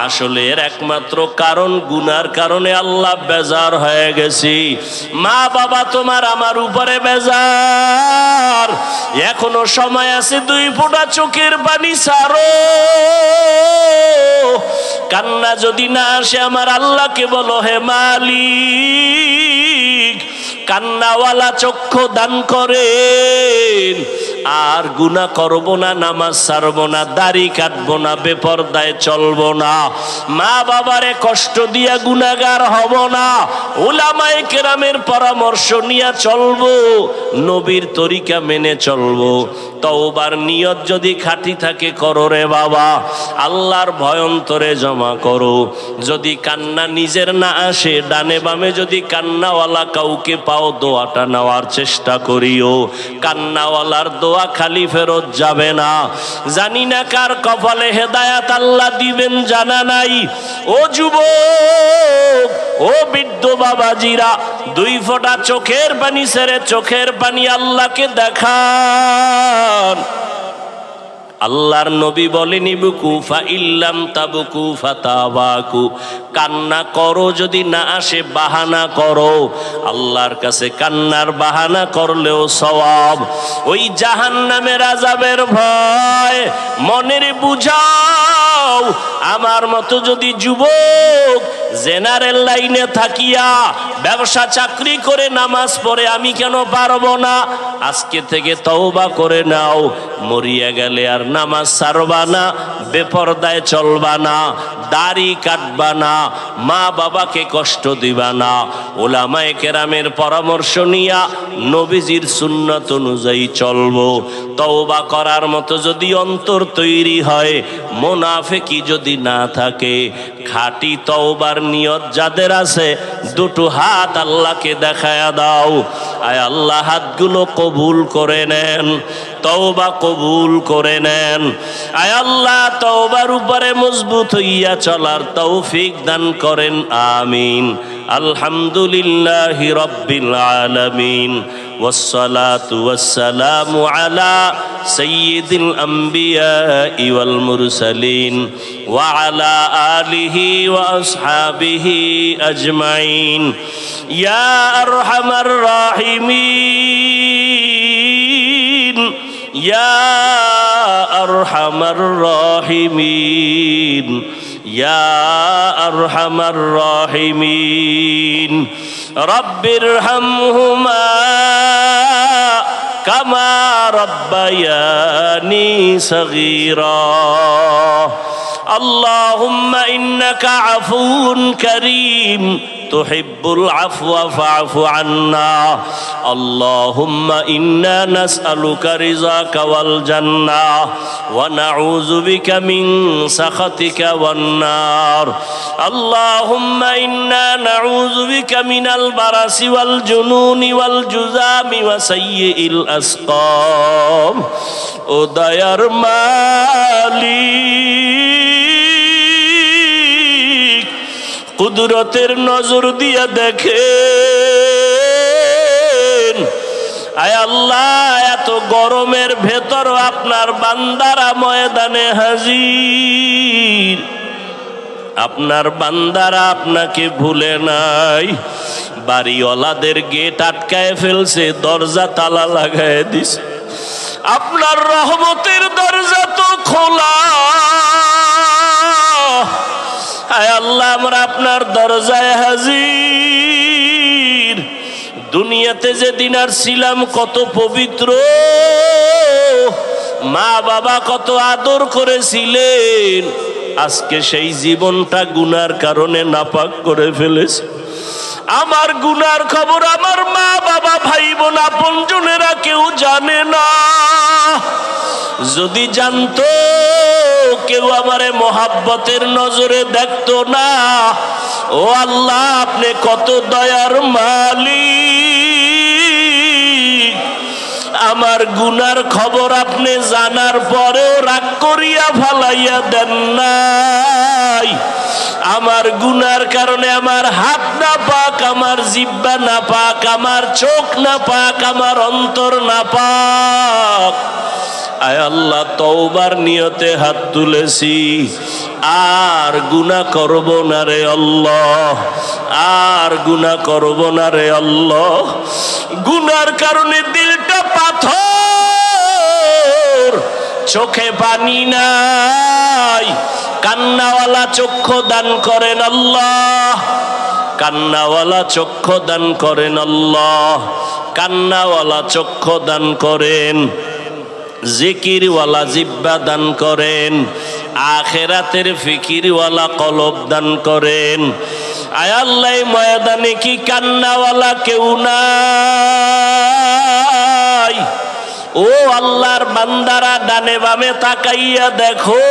আসলে এর একমাত্র কারণ গুনার কারণে আল্লাহ বেজার হয়ে গেছি। মা বাবা তোমার আমার উপরে বেজার, এখনো সময় আছে, 2 ফোঁটা চোখের পানি ছাড়ো। কান্না যদি না আসে আমার আল্লাহকে বলো, হে মালিক কান্নাওয়ালা চক্ষু দান করেন, আর গুনাহ করব না, নামাজ ছাড়ব না, দাড়ি কাটবো না, বেপরদায় চলবো না, মা বাবারে কষ্ট দিয়া গুনাহগার হব না, উলামায়ে কেরামের পরামর্শ নিয়ে চলবো, নবীর তরিকা মেনে চলবো। তওবার নিয়ত যদি খাঁটি থাকে করো রে বাবা, আল্লাহর ভয় অন্তরে জমা করো। যদি কান্না নিজের না আসে, ডানে বামে যদি কান্নাওয়ালা কাউকে পাও, দোয়াটা নেওয়ার চেষ্টা করিও। কান্নাওয়ালার দোয়া খালি ফেরত যাবে না। জানি না কার কপালে হেদায়াত আল্লাহ দিবেন, জানা নাই। ও যুবক, ও বৃদ্ধ বাবাজিরা, 2 ফোঁটা চোখের পানি ছেড়ে চোখের পানি আল্লাহকে দেখান। আল্লাহর নবী বলেন, ইবকু ফা ইল্লাম তাবকু ফাতাবাকু, কান্না করো, যদি না আসে বাহানা করো। আল্লাহর কাছে কান্নার বাহানা করলেও সওয়াব। ওই জাহান্নামের আযাবের ভয় মনের বুঝাও। আমার মতো যদি যুবক জেনারেল লাইনে থাকিয়া ব্যবসা চাকরি করে নামাজ পড়ে আমি কেন পারবো না? আজকে থেকে তওবা করে নাও, মরিয়া গেলে আর নামাজ ছাড়বা না, বেপরদায় চলবা না, দাড়ি কাটবা না, মা বাবাকে কষ্ট দিবা না, উলামায়ে কেরামের পরামর্শ নিয়া নবীজির সুন্নাত অনুযায়ী চলবো। তওবা করার মতো যদি অন্তর তৈরি হয়, মুনাফিকি যদি না থাকে, খাঁটি তওবার নিয়ত যাদের আছে দুটো হাত আল্লাহকে দেখায়া দাও। আয় আল্লাহ হাতগুলো কবুল করে নেন, তওবা কবুল করে নেন। আয় আল্লাহ তওবার উপরে মজবুত হইয়া চলার তৌফিক দান করেন, আমিন। আলহামদুলিল্লাহি রাব্বিল আলামিন, ওয়াসসালাতু ওয়াসসালামু আলা সাইয়্যিদিল আমবিয়াই ওয়াল মুরসালিন ওয়া আলা আলিহি ওয়া আসহাবিহি আজমাইন। ইয়া আরহামার রাহিমিন, ইয়া আরহামার রাহিমিন, ইয়া আরহামার রাহিমিন। রব্বিরহামহুমা কামা রব্বায়ানি সগীরা। আল্লাহুম্মা ইন্নাকা আফুউন কারীম তুহিব্বুল আফওয়া ফা'ফু আন্না। আল্লাহুম্মা ইন্না নাসআলুকা রিযাকা ওয়াল জান্নাহ ওয়া নাউযু বিকা মিন সাখাতিকা ওয়ান নার। আল্লাহুম্মা ইন্না নাউযু বিকা মিনাল বারাসি ওয়াল জুনুনি ওয়াল জুযামি ওয়া সাইয়্যিল আসকাম। ও দয়ার মালিক, কুদরতের নজর দিয়া দেখেন। আয় আল্লাহ, এত গরমের ভেতর আপনার বান্দারা ময়দানে হাজির। আপনার বান্দারা আপনাকে ভুলে নাই। বাড়িওয়ালাদের গেট আটকায় ফেলছে, দরজা তালা লাগায় দিছে। আপনার রহমতের দরজা তো খোলা। আয় আল্লাহ, আমরা আপনার দরজায় হাজির। দুনিয়াতে যেদিন আর ছিলাম কত পবিত্র, মা বাবা কত আদর করেছিলেন, আজকে সেই জীবনটা গুনার কারণে নাপাক করে ফেলেছে। আমার গুনার খবর আমার মা বাবা ভাই বোন আপনজনেরা কেউ জানে না। যদি জানতো, কেউ আমারে মোহাব্বতের নজরে দেখতো না। ও আল্লাহ, আপনি কত দয়ার মালিক। আমার গুনার খবর আপনি জানার পরেও রাগ করিয়া ফালাইয়া দেন নাই। আমার গুনার কারণে আমার হাত না পাক, আমার জিহ্বা না পাক, আমার চোখ না পাক, আমার অন্তর না পাক। আয় আল্লাহ, তওবার নিয়তে হাত তুলেছি, আর গুনাহ করব না রে আল্লাহ, আর গুনাহ করব না রে আল্লাহ। গুনার কারণে দিলটা পাথর, চোখে পানি নাই। কান্নাওয়ালা চক্ষু দান করেন আল্লাহ, কান্নাওয়ালা চক্ষু দান করেন আল্লাহ, কান্নাওয়ালা চক্ষু দান করেন। জিকিরওয়ালা জিহ্বা দান করেন, আখিরাতের ফিকিরওয়ালা কলব দান করেন। আয় আল্লাহ, ময়দানে কি কান্নাওয়ালা কেউ নাই? ও আল্লাহর বান্দারা, ডানে বামে তাকাইয়া দেখো,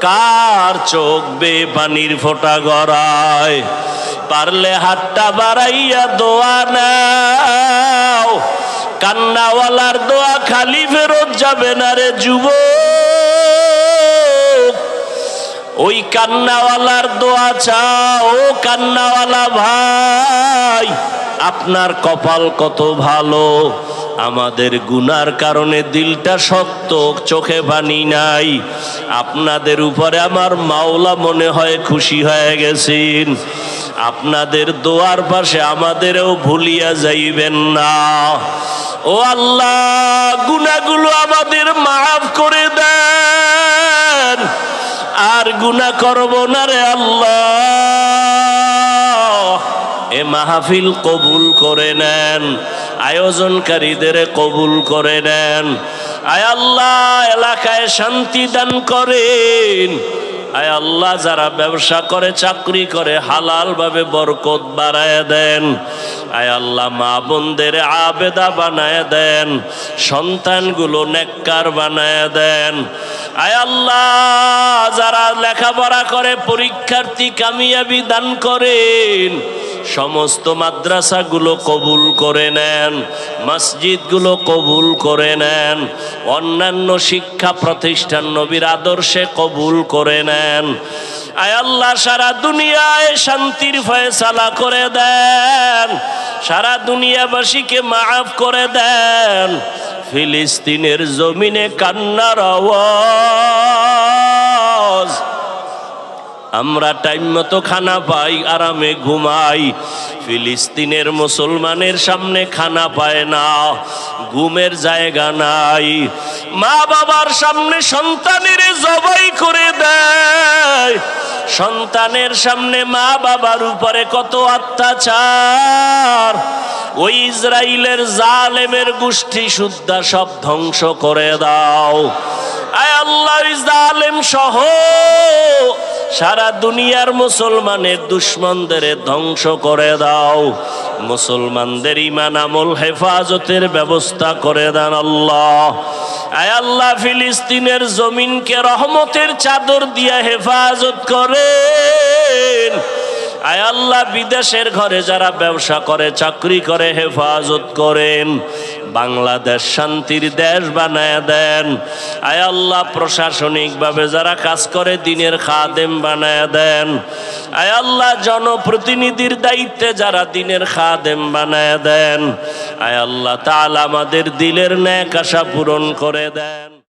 কার চোখ বে পানির ফোঁটা গড়ায়। পারলে হাতটা বাড়াইয়া দোয়া নাও। কান্নাওয়ালার দোয়া খালি ফেরত যাবে না রে যুবক। ওই কান্নাওয়ালার দোয়া চাও। কান্নাওয়ালা ভাই, আপনার কপাল কত ভালো। আমাদের গুনার কারণে দিলটা শক্ত, চোখে পানি নাই। আপনাদের উপরে আমার মাওলা মনে হয় খুশি হয়ে গেছেন। আপনাদের দোয়ার পাশে আমাদেরও ভুলিয়া যাইবেন না। ও আল্লাহ, গুনাহগুলো আমাদের মাফ করে দেন। আর গুনাহ করব না রে আল্লাহ। এ মাহফিল কবুল করে নেন, আয়োজনকারীদের কবুল করে নেন। আয় আল্লাহ এলাকায় শান্তি দান করেন। আয় আল্লাহ যারা ব্যবসা করে চাকরি করে হালাল ভাবে বরকত বাড়ায় দেন। আয় আল্লাহ মা বোনদের আবেদা বানায় দেন, সন্তানগুলো নেককার বানায় দেন। আয় আল্লাহ যারা লেখাপড়া করে পরীক্ষার্থী কামিয়াবি দান করেন। সমস্ত মাদ্রাসাগুলো কবুল করে নেন, মসজিদগুলো কবুল করে নেন, অন্যান্য শিক্ষা প্রতিষ্ঠান নবীর আদর্শে কবুল করে নেন। আয় আল্লাহ সারা দুনিয়ায় শান্তির ফয়সালা করে দেন, সারা দুনিয়াবাসীকে মাফ করে দেন। ফিলিস্তিনের জমিনে কান্নার আওয়াজ, আমরা টাইম মতো খানা পাই, আরামে ঘুমাই। ফিলিস্তিনের মুসলমানের সামনে খানা পায় না, ঘুমের জায়গা নাই। মা বাবার সামনে সন্তানের জবাই করে দেয়, সন্তানের সামনে মা বাবার উপরে কত অত্যাচার। ওই ইসরায়েলের জালেমের গোষ্ঠী সুদ্ধা সব ধ্বংস করে দাও। আয় আল্লাহ জালেম সহ সারা দুনিয়ার মুসলমানের দুশ্মনদের ধ্বংস করে দাও। মুসলমানদের ঈমান আমল হেফাজতের ব্যবস্থা করে দেন আল্লাহ। আয় আল্লাহ ফিলিস্তিনের জমিনকে রহমতের চাদর দিয়ে হেফাজত করেন। আয় আল্লাহ বিদেশের ঘরে যারা ব্যবসা করে চাকরি করে হেফাজত করেন। বাংলাদেশ শান্তির দেশ বানায় দেন। আয় আল্লাহ প্রশাসনিকভাবে যারা কাজ করে দিনের খাদেম বানায় দেন। আয় আল্লাহ জনপ্রতিনিধির দায়িত্বে যারা দিনের খাদেম বানায় দেন। আয় আল্লাহ তাআলা আমাদের দিলের নেক আশা পূরণ করে দেন।